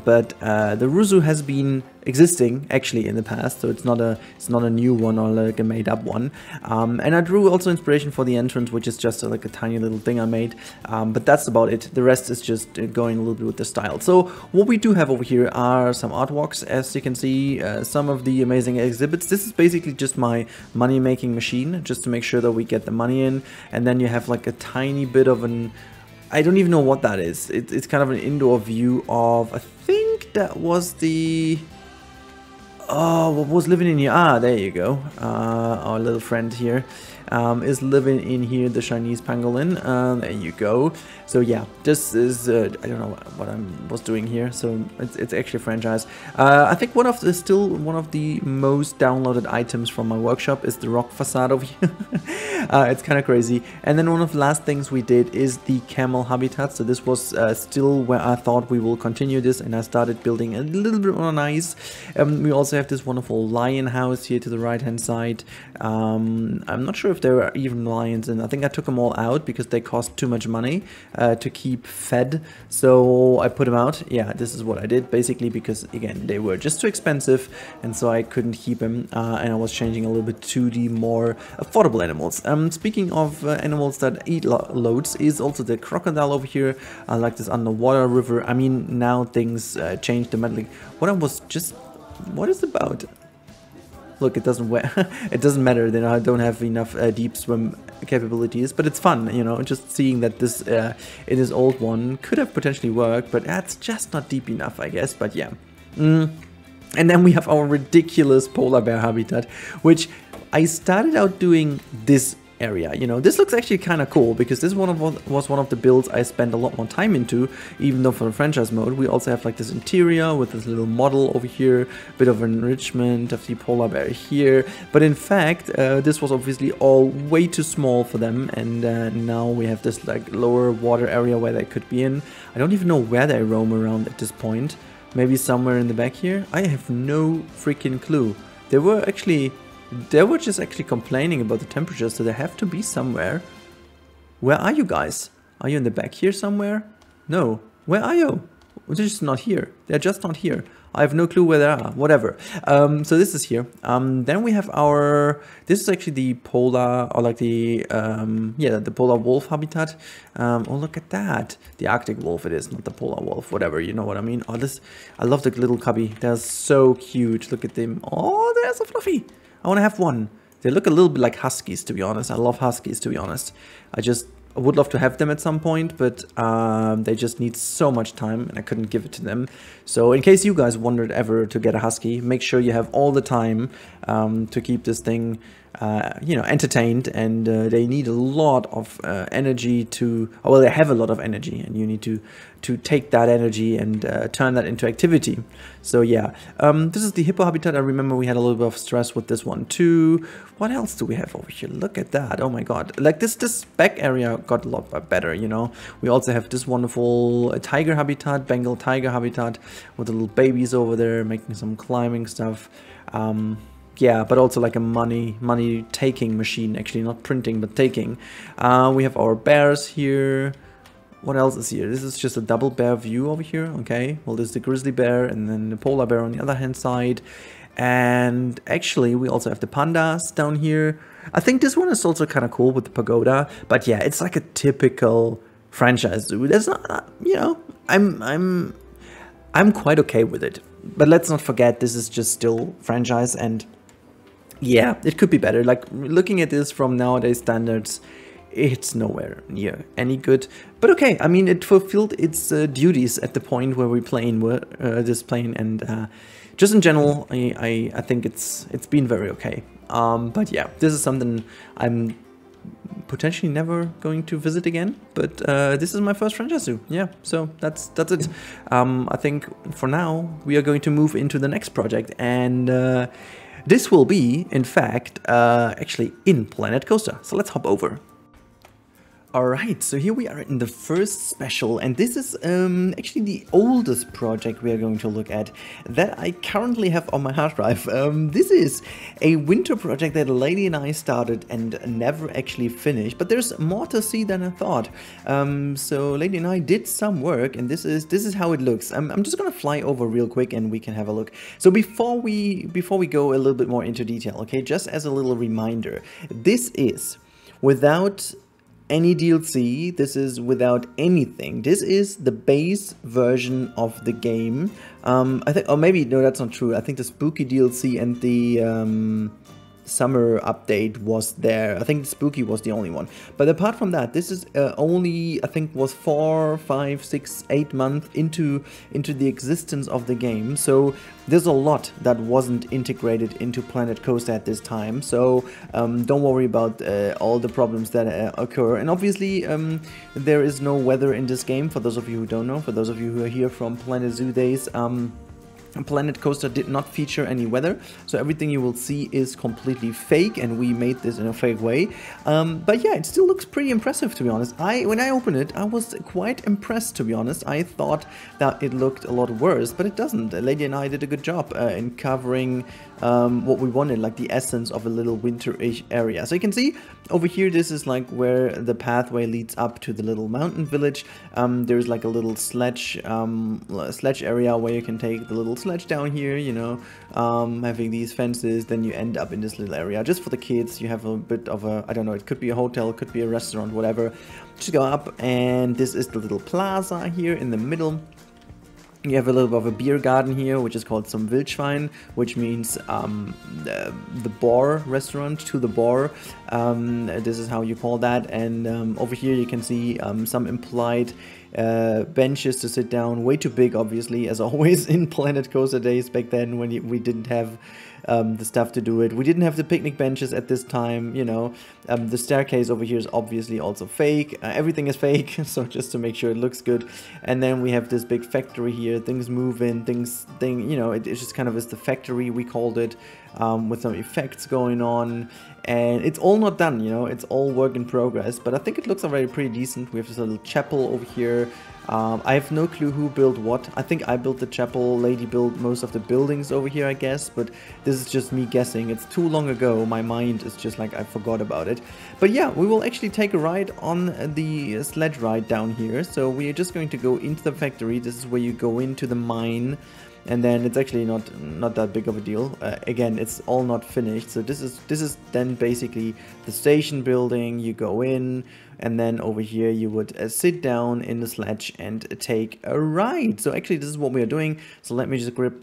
but the Ruhr Zoo has been existing actually in the past, so it's not a new one or like a made up one. And I drew also inspiration for the entrance, which is just like a tiny little thing I made, but that's about it. The rest is just going a little bit with the style. So what we do have over here are some artworks, as you can see, some of the amazing exhibits. This is basically just my money making machine, just to make sure that we get the money in. And then you have like a tiny bit of an, I don't even know what that is. It's kind of an indoor view of, I think that was the, oh, what was living in here? Ah, there you go. Our little friend here is living in here, the Chinese pangolin. There you go. So yeah, this is I don't know what I was doing here. So it's actually a franchise. I think one of the most downloaded items from my workshop is the rock facade over here. It's kind of crazy. And then one of the last things we did is the camel habitat. So this was still where I thought we will continue this, and I started building a little bit more nice. We also have this wonderful lion house here to the right hand side. I'm not sure if there are even lions, and I think I took them all out because they cost too much money to keep fed, so I put them out. Yeah, this is what I did basically, because again they were just too expensive, and so I couldn't keep them, and I was changing a little bit to the more affordable animals. Speaking of animals that eat loads, is also the crocodile over here. I like this underwater river. I mean, now things change dramatically. What is it about? Look, it doesn't it doesn't matter that I don't have enough deep swim capabilities, but it's fun, you know, just seeing that this in this old one could have potentially worked, but it's just not deep enough, I guess. But yeah. And then we have our ridiculous polar bear habitat, which I started out doing this area. You know, this looks actually kind of cool because this was one of the builds I spent a lot more time into, even though for the franchise mode we also have like this interior with this little model over here, a bit of enrichment of the polar bear here. But in fact, this was obviously all way too small for them, and now we have this like lower water area where they could be in. I don't even know where they roam around at this point. Maybe somewhere in the back here? I have no freaking clue. They were just actually complaining about the temperature, so they have to be somewhere. Where are you guys? Are you in the back here somewhere? No. Where are you? They're just not here. They're just not here. I have no clue where they are. Whatever. So this is here. Then we have this is actually the polar, or like the, yeah, the polar wolf habitat. Oh, look at that. The Arctic wolf it is, not the polar wolf. Whatever, you know what I mean. Oh, I love the little cubby. They're so cute. Look at them. Oh, they're so fluffy. I want to have one. They look a little bit like huskies, to be honest. I love huskies, to be honest. I would love to have them at some point, but they just need so much time, and I couldn't give it to them. So in case you guys wondered ever to get a husky, make sure you have all the time to keep this thing, you know, entertained. And they need a lot of energy well, they have a lot of energy, and you need to take that energy and turn that into activity. So yeah, this is the hippo habitat. I remember we had a little bit of stress with this one too. What else do we have over here? Look at that. Oh my god. Like this back area got a lot better, you know. We also have this wonderful tiger habitat, Bengal tiger habitat, with the little babies over there making some climbing stuff. Yeah, but also like a money taking machine, actually not printing but taking. We have our bears here. what else is here? This is just a double bear view over here. Okay, well, there's the grizzly bear and then the polar bear on the other hand side. And actually, we also have the pandas down here. I think this one is also kind of cool with the pagoda. But yeah, it's like a typical franchise zoo. There's not, you know, I'm quite okay with it. But let's not forget, this is just still franchise, and yeah, it could be better. Like, looking at this from nowadays standards, it's nowhere near any good. But okay, I mean, it fulfilled its duties at the point where we're playing this plane, and just in general, I think it's been very okay. But yeah, this is something I'm potentially never going to visit again, but this is my first franchise zoo. Yeah, so that's it. I think for now we are going to move into the next project, and this will be, in fact, actually in Planet Coaster. So let's hop over. Alright, so here we are in the first special, and this is actually the oldest project we are going to look at that I currently have on my hard drive. This is a winter project that Lady and I started and never actually finished, but there's more to see than I thought. So Lady and I did some work, and this is how it looks. I'm just gonna fly over real quick and we can have a look. So before we go a little bit more into detail, okay, just as a little reminder, this is without any DLC, this is without anything. This is the base version of the game. I think, or maybe, no, that's not true. I think the Spooky DLC and the summer update was there. I think the Spooky was the only one. But apart from that, this is only, I think, was 4, 5, 6, 8 months into the existence of the game. So there's a lot that wasn't integrated into Planet Coaster at this time. So don't worry about all the problems that occur. And obviously, there is no weather in this game, for those of you who don't know. For those of you who are here from Planet Zoo days, Planet Coaster did not feature any weather, so everything you will see is completely fake, and we made this in a fake way. But yeah, it still looks pretty impressive, to be honest. When I opened it, I was quite impressed, to be honest. I thought that it looked a lot worse, but it doesn't. Lady and I did a good job in covering what we wanted, like the essence of a little winter-ish area. So you can see over here, this is like where the pathway leads up to the little mountain village. There's like a little sledge area where you can take the little sledge down here, you know, having these fences. Then you end up in this little area just for the kids. You have a bit of a, I don't know, it could be a hotel, it could be a restaurant, whatever. Just go up, and this is the little plaza here in the middle. You have a little bit of a beer garden here, which is called some Wildschwein, which means the bar restaurant, to the bar. This is how you call that. And over here you can see some implied benches to sit down. Way too big, obviously, as always in Planet Coaster days back then, when we didn't have the stuff to do it. We didn't have the picnic benches at this time, you know. The staircase over here is obviously also fake. Everything is fake, so just to make sure it looks good. And then we have this big factory here. Things move in, you know, it just kind of is the factory, we called it, with some effects going on. And it's all not done, you know, it's all work in progress, but I think it looks already pretty decent. We have this little chapel over here. I have no clue who built what. I think I built the chapel, Lady built most of the buildings over here, I guess, but this is just me guessing. It's too long ago, my mind is just like, I forgot about it. But yeah, we will actually take a ride on the sledge ride down here. So we are just going to go into the factory. This is where you go into the mine. And then it's actually not that big of a deal. Again, it's all not finished. So this is then basically the station building. You go in, and then over here you would sit down in the sledge and take a ride. So actually this is what we are doing. So let me just grab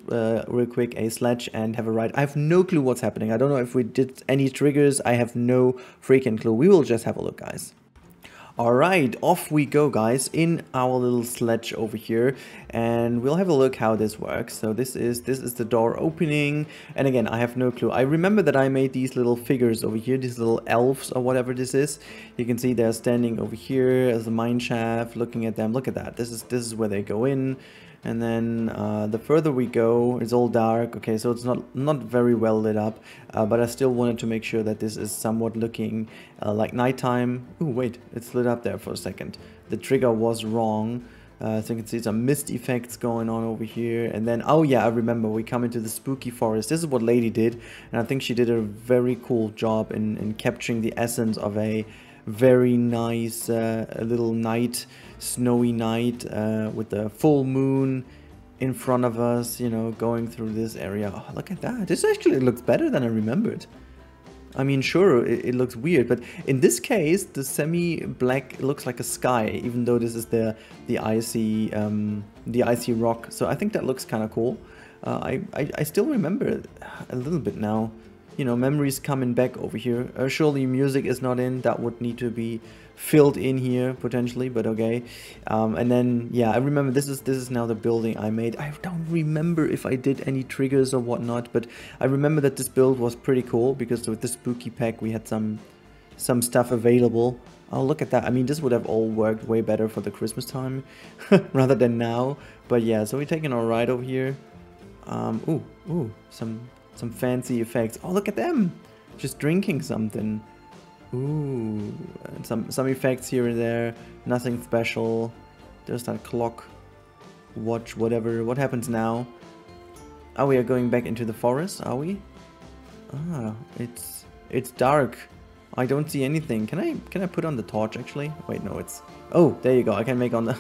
real quick a sledge and have a ride. I have no clue what's happening. I don't know if we did any triggers. I have no freaking clue. We will just have a look, guys. Alright, off we go, guys, in our little sledge over here, and we'll have a look how this works. So this is the door opening, and again, I have no clue. I remember that I made these little figures over here, these little elves or whatever this is. You can see they're standing over here as a mine shaft, looking at them. Look at that. This is where they go in. And then the further we go, it's all dark. Okay, so it's not very well lit up, but I still wanted to make sure that this is somewhat looking like nighttime. Ooh, wait, it's lit up there for a second. The trigger was wrong. So you can see some mist effects going on over here. And then, oh yeah, I remember, we come into the spooky forest. This is what Lady did, and I think she did a very cool job in capturing the essence of a very nice little night, snowy night with the full moon in front of us, you know, going through this area. Oh, look at that. This actually looks better than I remembered. I mean, sure, it looks weird, but in this case, the semi-black looks like a sky, even though this is the icy rock. So I think that looks kind of cool. I still remember it a little bit now. You know, memories coming back over here. Surely music is not in. That would need to be filled in here potentially, but okay. And then yeah, I remember this is now the building I made. I don't remember if I did any triggers or whatnot, but I remember that this build was pretty cool because with the spooky pack we had some stuff available. Oh, look at that. I mean, this would have all worked way better for the Christmas time rather than now. But yeah, so we're taking our ride over here. Ooh, some fancy effects. Oh, look at them! Just drinking something. Ooh, and some effects here and there. Nothing special. There's that clock, watch, whatever. What happens now? Oh, we are going back into the forest, are we? Ah, it's dark. I don't see anything. Can I put on the torch actually? Wait, no, it's... Oh, there you go. I can make on the...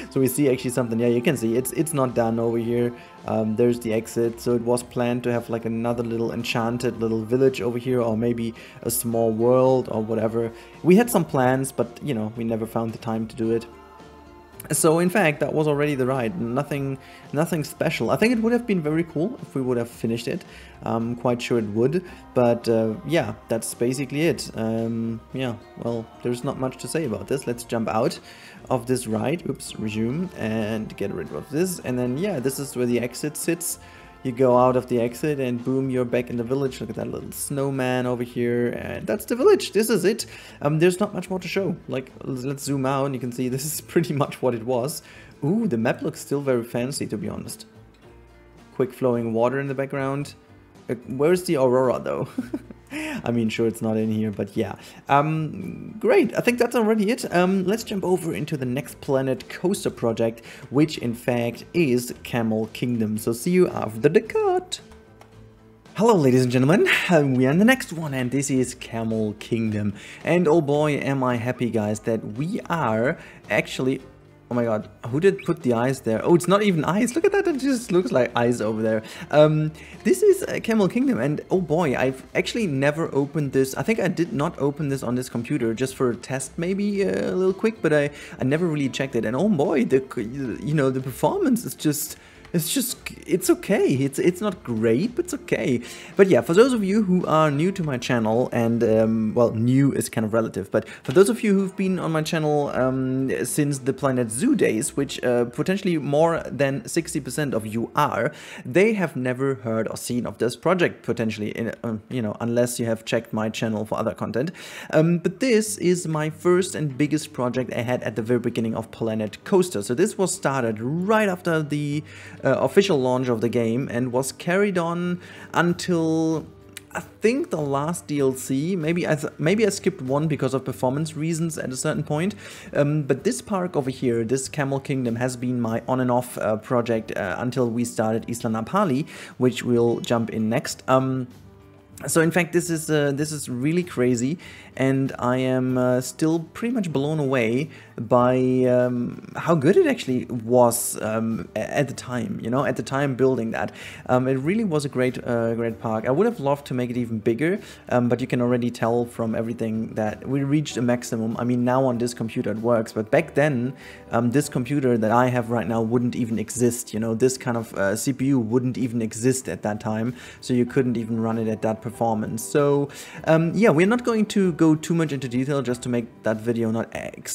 So we see actually something. Yeah, you can see it's not done over here. There's the exit. So it was planned to have like another little enchanted little village over here, or maybe a small world or whatever. We had some plans, but you know, we never found the time to do it. So in fact, that was already the ride. Nothing special. I think it would have been very cool if we would have finished it. I'm quite sure it would. But yeah, that's basically it. Yeah, well, there's not much to say about this. Let's jump out of this ride. Oops, resume and get rid of this. And then yeah, this is where the exit sits. You go out of the exit and boom, you're back in the village. Look at that little snowman over here. And that's the village. This is it. There's not much more to show. Like, let's zoom out and you can see this is pretty much what it was. Ooh, the map looks still very fancy, to be honest. Quick flowing water in the background. Where's the aurora, though? I mean, sure, it's not in here, but yeah. Great, I think that's already it. Let's jump over into the next planet coaster project, which in fact is Camel Kingdom. So see you after the cut. Hello ladies and gentlemen, we are in the next one and this is Camel Kingdom. And oh boy, am I happy guys that we are actually... Oh my god, who did put the eyes there? Oh, it's not even eyes. Look at that, it just looks like eyes over there. This is Camel Kingdom and oh boy, I've actually never opened this. I think I did not open this on this computer just for a test maybe a little quick, but I never really checked it. And oh boy, the performance is just... It's okay. It's not great, but it's okay. But yeah, for those of you who are new to my channel, and well, new is kind of relative, but for those of you who've been on my channel since the Planet Zoo days, which potentially more than 60% of you are, they have never heard or seen of this project, potentially, in, you know, unless you have checked my channel for other content. But this is my first and biggest project I had at the very beginning of Planet Coaster. So this was started right after the official launch of the game and was carried on until I think the last DLC. Maybe I skipped one because of performance reasons at a certain point. But this park over here, this Camel Kingdom, has been my on and off project until we started Isla Napali, which we'll jump in next. So in fact, this is really crazy, and I am still pretty much blown away by how good it actually was at the time. You know, at the time building that, it really was a great park. I would have loved to make it even bigger, but you can already tell from everything that we reached a maximum. I mean, now on this computer it works, but back then, this computer that I have right now wouldn't even exist. You know, this kind of CPU wouldn't even exist at that time, so you couldn't even run it at that performance. So yeah, we're not going to go too much into detail just to make that video not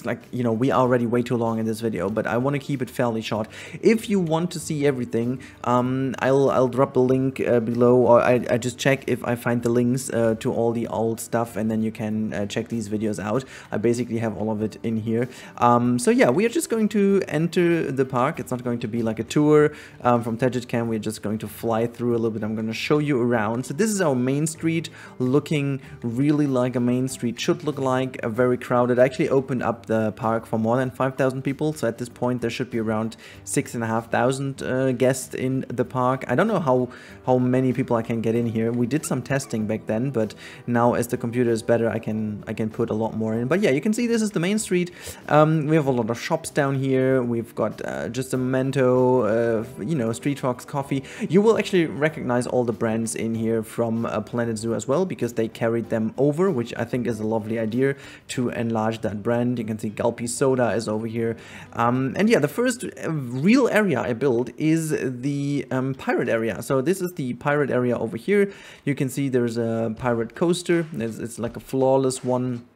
like, you know, we are already way too long in this video, but I want to keep it fairly short. If you want to see everything, I'll drop the link below, or I just check if I find the links to all the old stuff, and then you can check these videos out. I basically have all of it in here. So yeah, we are just going to enter the park. It's not going to be like a tour from Gadget Cam. We're just going to fly through a little bit. I'm going to show you around. So this is our main main street looking really like a main street should look like, very crowded. I actually opened up the park for more than 5,000 people, so at this point there should be around 6,500 guests in the park. I don't know how many people I can get in here. We did some testing back then, but now as the computer is better, I can put a lot more in. But yeah, you can see this is the main street. We have a lot of shops down here. We've got just a Memento, you know, Street Fox coffee. You will actually recognize all the brands in here from Planet Zoo as well, because they carried them over, which I think is a lovely idea to enlarge that brand. You can see Gulpy Soda is over here. And yeah, the first real area I built is the pirate area. So this is the pirate area over here. You can see there's a pirate coaster. It's like a flawless one.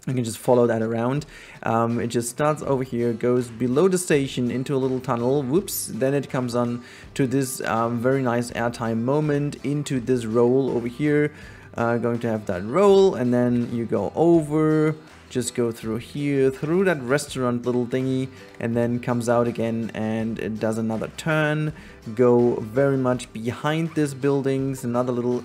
You can just follow that around. It just starts over here, goes below the station into a little tunnel, whoops, then it comes on to this very nice airtime moment into this roll over here. Going to have that roll, and then you go over, just go through here, through that restaurant little thingy, and then comes out again, and it does another turn, go very much behind these buildings, another little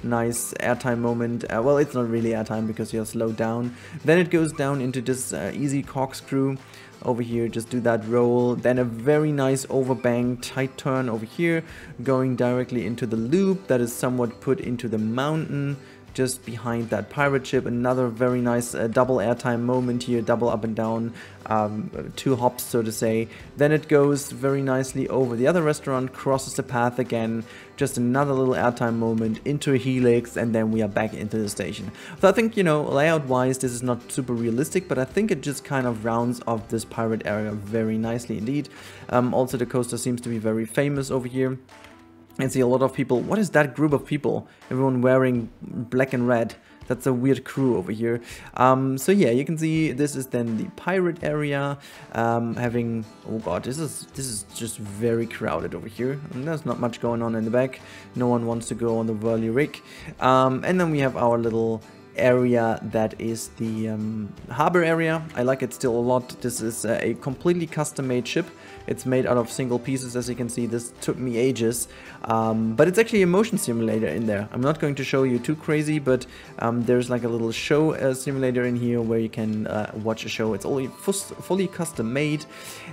nice airtime moment. Well, it's not really airtime because you're slowed down. Then it goes down into this easy corkscrew over here, just do that roll, then a very nice overbank tight turn over here, going directly into the loop that is somewhat put into the mountain just behind that pirate ship. Another very nice double airtime moment here, double up and down, 2 hops so to say. Then it goes very nicely over the other restaurant, crosses the path again, just another little airtime moment into a helix, and then we are back into the station. So I think, you know, layout wise this is not super realistic, but I think it just kind of rounds off this pirate area very nicely indeed. Also the coaster seems to be very famous over here. I see a lot of people. What is that group of people? Everyone wearing black and red. That's a weird crew over here. So yeah, you can see this is then the pirate area. Having, oh god, this is just very crowded over here. And there's not much going on in the back. No one wants to go on the whirly rig. And then we have our little area that is the harbor area. I like it still a lot. This is a completely custom made ship. It's made out of single pieces, as you can see. This took me ages, but it's actually a motion simulator in there. I'm not going to show you too crazy, but there's like a little show simulator in here where you can watch a show. It's all fully custom made.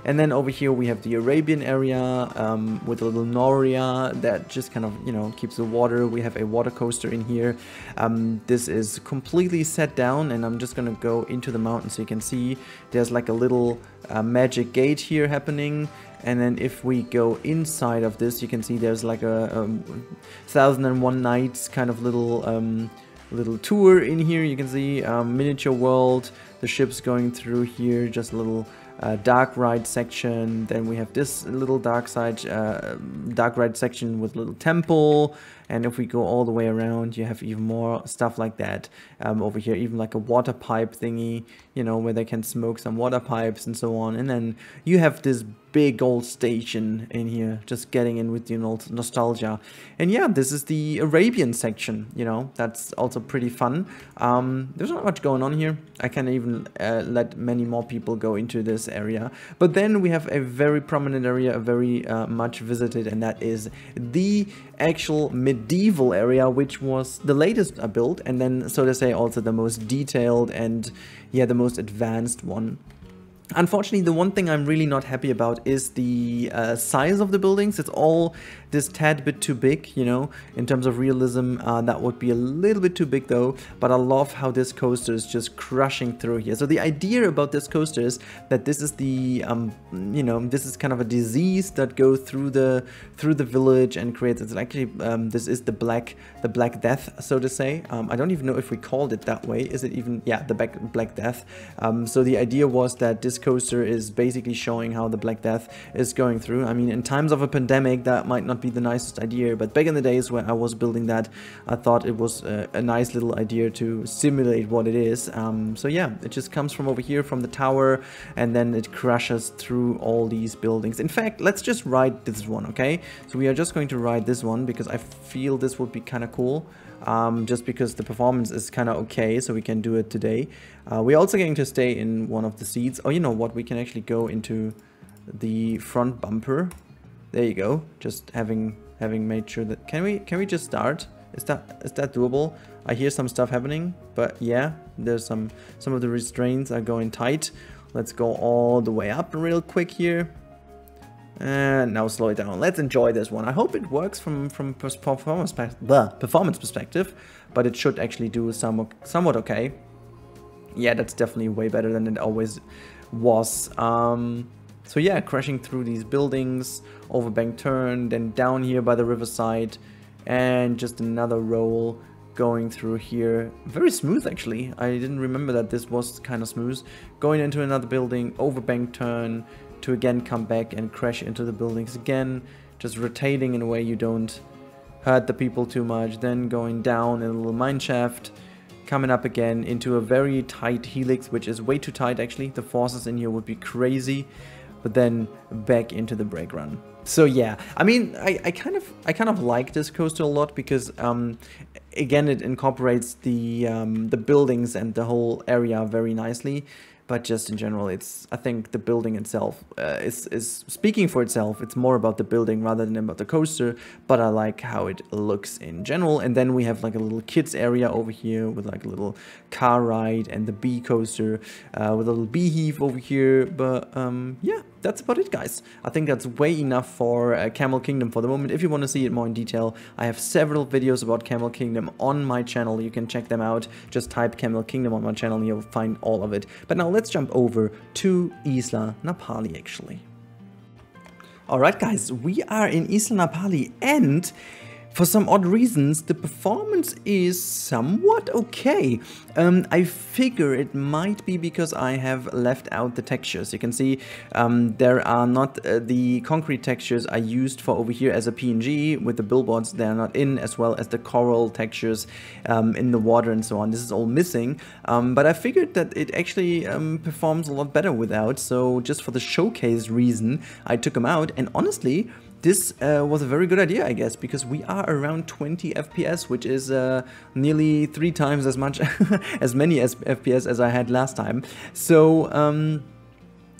And then over here we have the Arabian area with a little Noria that just kind of, you know, keeps the water. We have a water coaster in here. This is completely set down, and I'm just gonna go into the mountain so you can see there's like a little magic gate here happening. And then if we go inside of this, you can see there's like a 1001 Nights kind of little tour in here. You can see miniature world, the ship's going through here, just a little dark ride section. Then we have this little dark ride section with a little temple. And if we go all the way around, you have even more stuff like that over here, even like a water pipe thingy, you know, where they can smoke some water pipes and so on. And then you have this big old station in here, just getting in with the nostalgia. And yeah, this is the Arabian section, you know, that's also pretty fun. There's not much going on here. I can even let many more people go into this area. But then we have a very prominent area, very much visited, and that is the actual medieval area, which was the latest built, and then, so to say, also the most detailed and, yeah, the most advanced one. Unfortunately, the one thing I'm really not happy about is the size of the buildings. It's all this tad bit too big, you know, in terms of realism. That would be a little bit too big though, but I love how this coaster is just crushing through here. So the idea about this coaster is that this is the, you know, this is kind of a disease that goes through the village and creates, it's actually, this is the Black Death, so to say. I don't even know if we called it that way. Is it even, yeah, the Black Death. So the idea was that this coaster is basically showing how the Black Death is going through. I mean, in times of a pandemic, that might not be the nicest idea, but back in the days when I was building that, I thought it was a nice little idea to simulate what it is. So yeah, it just comes from over here from the tower, and then it crashes through all these buildings. In fact, let's just ride this one, okay? So we are just going to ride this one because I feel this would be kind of cool. Just because the performance is kind of okay, so we can do it today. We're also going to stay in one of the seats. Oh, you know what? We can actually go into the front bumper. There you go. Just having made sure that can we just start? Is that doable? I hear some stuff happening, but yeah, there's some of the restraints are going tight. Let's go all the way up real quick here. And now slow it down. Let's enjoy this one. I hope it works from performance perspective, but it should actually do somewhat okay. Yeah, that's definitely way better than it always was. So yeah, crashing through these buildings, overbank turn, then down here by the riverside, and just another roll going through here. Very smooth actually. I didn't remember that this was kind of smooth. Going into another building, overbank turn, to again come back and crash into the buildings again, just rotating in a way you don't hurt the people too much, then going down in a little mine shaft, coming up again into a very tight helix, which is way too tight actually. The forces in here would be crazy, but then back into the brake run. So yeah, I mean, I kind of like this coaster a lot because again, it incorporates the buildings and the whole area very nicely. But just in general, I think the building itself is speaking for itself. It's more about the building rather than about the coaster, but I like how it looks in general. And then we have like a little kids area over here with like a little car ride and the bee coaster with a little bee heave over here. But yeah, that's about it, guys. I think that's way enough for Camel Kingdom for the moment. If you want to see it more in detail, I have several videos about Camel Kingdom on my channel. You can check them out. Just type Camel Kingdom on my channel and you'll find all of it. But now let's jump over to Isla Napali, actually. Alright, guys, we are in Isla Napali, and for some odd reasons, the performance is somewhat okay. I figure it might be because I have left out the textures. You can see there are not the concrete textures I used for over here as a PNG with the billboards. They are not in, as well as the coral textures in the water and so on. This is all missing, but I figured that it actually performs a lot better without. So just for the showcase reason, I took them out, and honestly, this was a very good idea, I guess, because we are around 20 FPS, which is nearly 3 times as much, as many FPS as I had last time. So,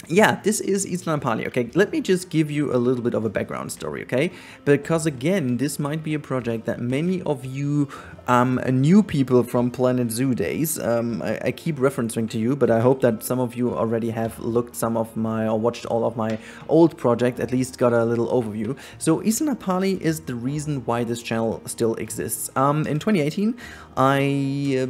yeah, this is Isla Napali, okay? Let me just give you a little bit of a background story, okay? Because again, this might be a project that many of you new people from Planet Zoo days, I keep referencing to you, but I hope that some of you already have looked some of my, or watched all of my old projects, at least got a little overview. So Isla Napali is the reason why this channel still exists. In 2018, I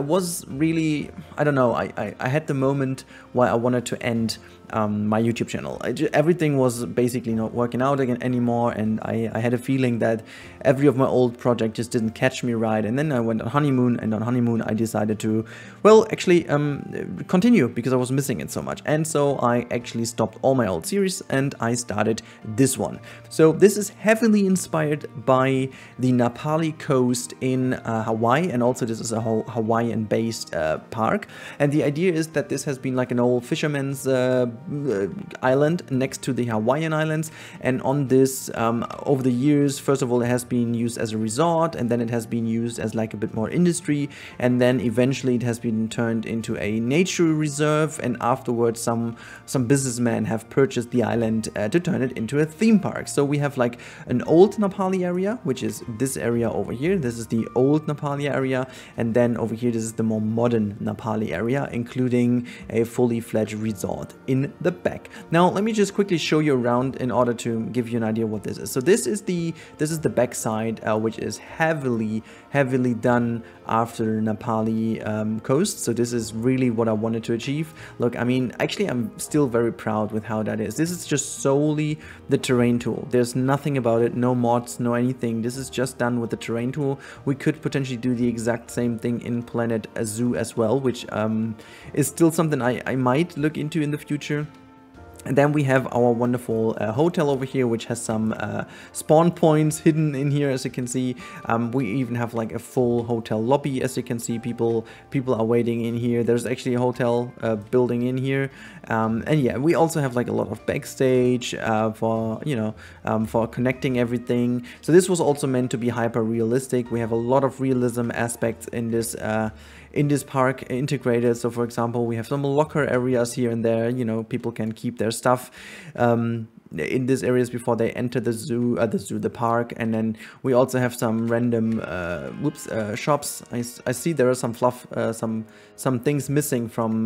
was really, I don't know, I had the moment where I wanted to end my YouTube channel. Everything was basically not working out again anymore, and I had a feeling that every of my old projects just didn't catch me right. And then I went on honeymoon, and on honeymoon I decided to, well, actually continue, because I was missing it so much. And so I actually stopped all my old series and I started this one. So this is heavily inspired by the Napali coast in Hawaii, and also this is a whole Hawaiian based park. And the idea is that this has been like an old fisherman's island next to the Hawaiian islands, and on this over the years, first of all, it has been used as a resort, and then it has been used as like a bit more industry, and then eventually it has been turned into a nature reserve, and afterwards some businessmen have purchased the island to turn it into a theme park. So we have like an old Napali area, which is this area over here. This is the old Napali area, and then over here this is the more modern Napali area, including a fully fledged resort in the back. Now let me just quickly show you around in order to give you an idea what this is. So this is the back side, which is heavily done after Napali coast. So this is really what I wanted to achieve. Look, I mean, actually I'm still very proud with how that is. This is just solely the terrain tool. There's nothing about it, no mods, no anything. This is just done with the terrain tool. We could potentially do the exact same thing in Planet Zoo as well, which is still something I might look into in the future. And then we have our wonderful hotel over here, which has some spawn points hidden in here, as you can see. We even have like a full hotel lobby, as you can see. People are waiting in here. There's actually a hotel building in here, and yeah, we also have like a lot of backstage for, you know, for connecting everything. So this was also meant to be hyper realistic. We have a lot of realism aspects in this park integrated. So for example, we have some locker areas here and there, you know, people can keep their stuff. in these areas before they enter the park. And then we also have some random shops. I see there are some fluff, some things missing from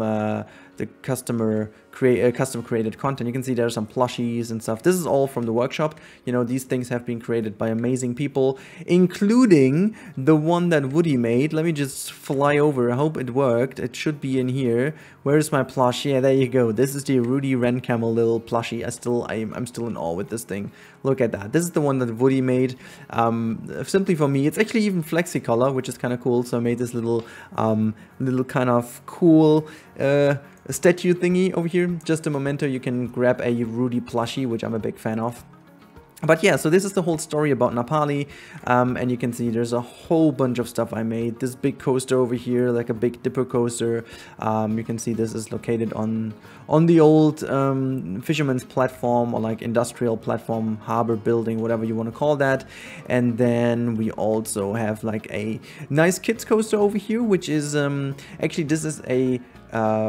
the custom created content. You can see there are some plushies and stuff. This is all from the workshop. You know, these things have been created by amazing people, including the one that Rudi made. Let me just fly over. I hope it worked. It should be in here. Where is my plush? Yeah, there you go. This is the Rudi Rennkamel little plushie. I'm still in awe with this thing. Look at that. This is the one that Rudi made simply for me. It's actually even flexi-color, which is kind of cool. So I made this little kind of cool statue thingy over here. Just a memento, you can grab a Rudi plushie, which I'm a big fan of. But yeah, so this is the whole story about Napali, and you can see there's a whole bunch of stuff I made. This big coaster over here, like a big dipper coaster. You can see this is located on the old fisherman's platform, or like industrial platform, harbor building, whatever you want to call that. And then we also have like a nice kids coaster over here, which is actually, this is a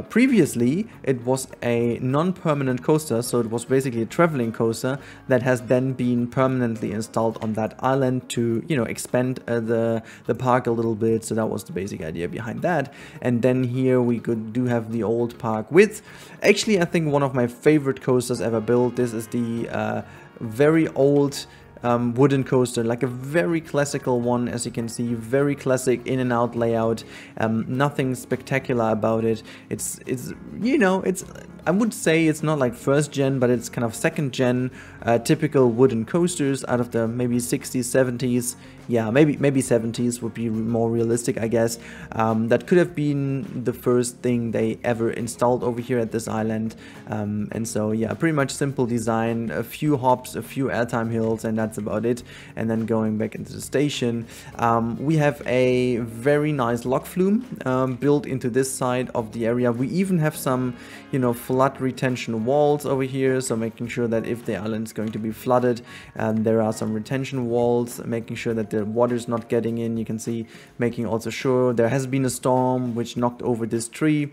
previously it was a non-permanent coaster, so it was basically a traveling coaster that has then been permanently installed on that island to, you know, expand the park a little bit. So that was the basic idea behind that. And then here we do have the old park with, actually I think one of my favorite coasters ever built. This is the very old wooden coaster, like a very classical one, as you can see, very classic in and out layout. Nothing spectacular about it. It's you know, it's, I would say it's not like first gen, but it's kind of second gen, typical wooden coasters out of the maybe 60s, 70s. Yeah, maybe 70s would be more realistic, I guess. That could have been the first thing they ever installed over here at this island. And so yeah, pretty much simple design, a few hops, a few airtime hills, and that's about it. And then going back into the station, we have a very nice log flume built into this side of the area. We even have some, you know, flood retention walls over here, so making sure that if the island is going to be flooded, there are some retention walls, making sure that the water is not getting in. You can see, making also sure there has been a storm which knocked over this tree.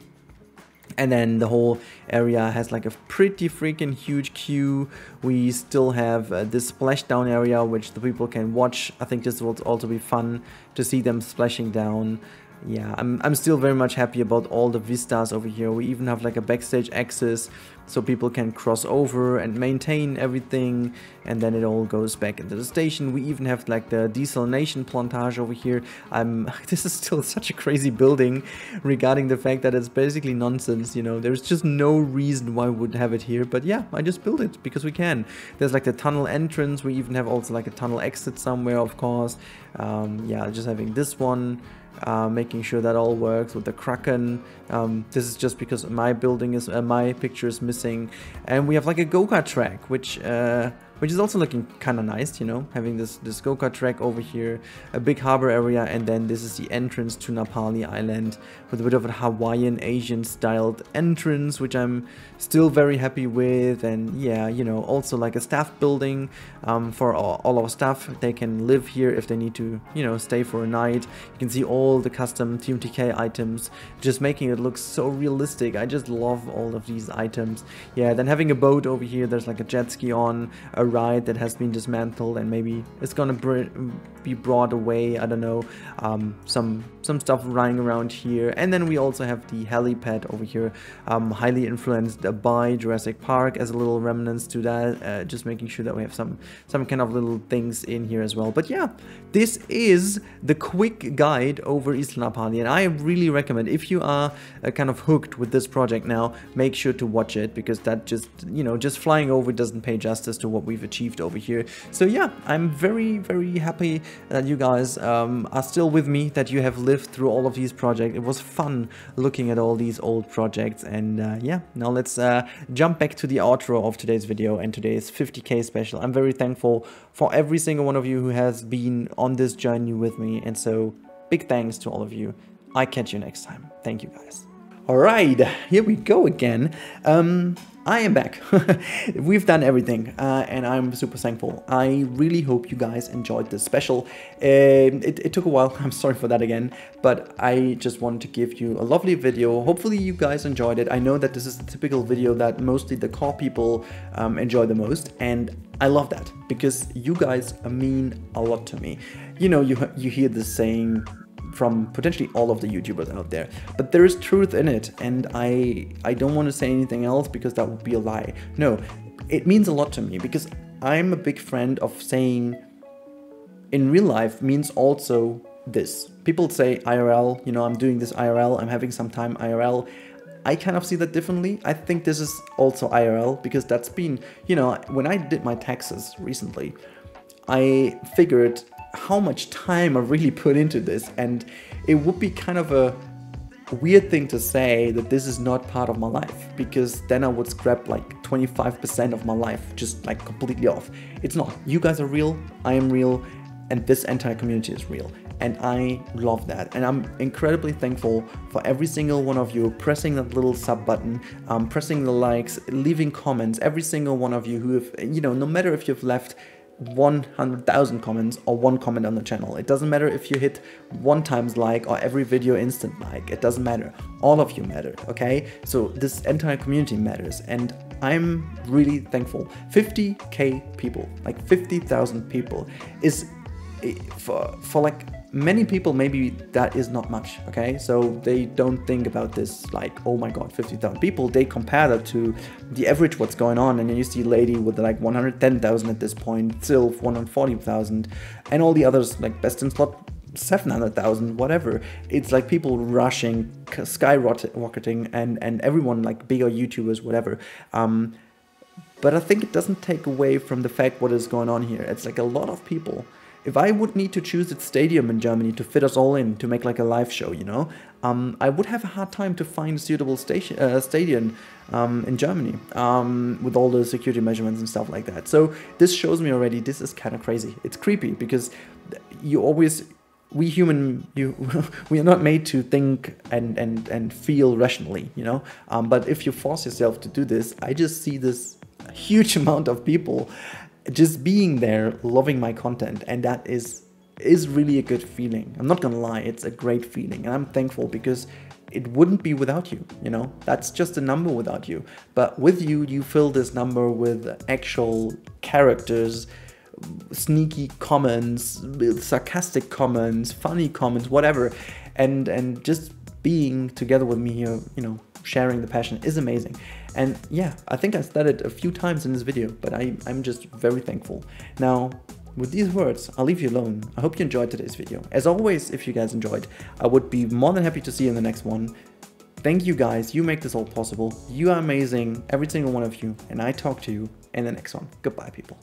And then the whole area has like a pretty freaking huge queue. We still have this splashdown area which the people can watch. I think this will also be fun to see them splashing down. Yeah, I'm still very much happy about all the vistas over here. We even have like a backstage access so people can cross over and maintain everything, and then it all goes back into the station. We even have like the desalination plantage over here. This is still such a crazy building regarding the fact that it's basically nonsense, you know. There's just no reason why we would have it here, but yeah, I just built it because we can. There's like the tunnel entrance. We even have also like a tunnel exit somewhere, of course. Yeah, just having this one. Making sure that all works with the Kraken. This is just because my building is my picture is missing, and we have like a go-kart track, which is also looking kind of nice, you know, having this go-kart track over here, a big harbor area, and then this is the entrance to Napali Island with a bit of a Hawaiian Asian styled entrance, which I'm still very happy with. And yeah, you know, also like a staff building for all our staff. They can live here if they need to, you know, stay for a night. You can see all the custom TMTK items, just making it look so realistic. I just love all of these items. Yeah, then having a boat over here, there's like a jet ski on, a ride that has been dismantled and maybe it's gonna be brought away. I don't know, some stuff running around here. And then we also have the helipad over here, highly influenced by Jurassic Park as a little remnants to that, just making sure that we have some kind of little things in here as well. But yeah, this is the quick guide over Isla Napali, and I really recommend, if you are kind of hooked with this project now, make sure to watch it, because that just, you know, just flying over doesn't pay justice to what we've achieved over here. So yeah, I'm very, very happy that you guys are still with me, that you have lived through all of these projects. It was fun looking at all these old projects. And yeah, now let's jump back to the outro of today's video and today's 50k special. I'm very thankful for every single one of you who has been on this journey with me, and so big thanks to all of you. I catch you next time. Thank you guys. Alright, here we go again. I am back. We've done everything, and I'm super thankful. I really hope you guys enjoyed this special. It took a while, I'm sorry for that again, but I just wanted to give you a lovely video. Hopefully you guys enjoyed it. I know that this is the typical video that mostly the core people enjoy the most, and I love that because you guys mean a lot to me. You know, you hear this saying from potentially all of the YouTubers out there, but there is truth in it, and I don't want to say anything else because that would be a lie. No, it means a lot to me because I'm a big friend of saying in real life means also this. People say IRL, you know, I'm doing this IRL, I'm having some time IRL. I kind of see that differently. I think this is also IRL because that's been, you know, when I did my taxes recently, I figured how much time I really put into this, and it would be kind of a weird thing to say that this is not part of my life, because then I would scrap like 25% of my life just like completely off. It's not. You guys are real, I am real, and this entire community is real, and I love that. And I'm incredibly thankful for every single one of you pressing that little sub button, pressing the likes, leaving comments, every single one of you who have, you know, no matter if you've left 100,000 comments or one comment on the channel. It doesn't matter if you hit 1 times like or every video instant like. It doesn't matter. All of you matter, okay? So this entire community matters, and I'm really thankful. 50k people, like 50,000 people is for like many people, maybe that is not much, okay? So they don't think about this like, oh my god, 50,000 people. They compare that to the average what's going on, and then you see a lady with like 110,000 at this point, Sylph 140,000, and all the others like Best in Slot 700,000, whatever. It's like people rushing, skyrocketing, and everyone like bigger YouTubers, whatever. But I think it doesn't take away from the fact what is going on here. It's like a lot of people. If I would need to choose a stadium in Germany to fit us all in, to make like a live show, you know, I would have a hard time to find a suitable stadium in Germany with all the security measurements and stuff like that. So this shows me already this is kind of crazy. It's creepy because you always, we human, we are not made to think and feel rationally, you know. But if you force yourself to do this, I just see this huge amount of people just being there, loving my content, and that is really a good feeling. I'm not gonna lie, it's a great feeling, and I'm thankful because it wouldn't be without you, you know. That's just a number without you, but with you, you fill this number with actual characters, sneaky comments, sarcastic comments, funny comments, whatever, and just being together with me here, you know, sharing the passion is amazing. And yeah, I think I said it a few times in this video, but I'm just very thankful. Now, with these words, I'll leave you alone. I hope you enjoyed today's video. As always, if you guys enjoyed, I would be more than happy to see you in the next one. Thank you guys, you make this all possible. You are amazing, every single one of you, and I talk to you in the next one. Goodbye, people.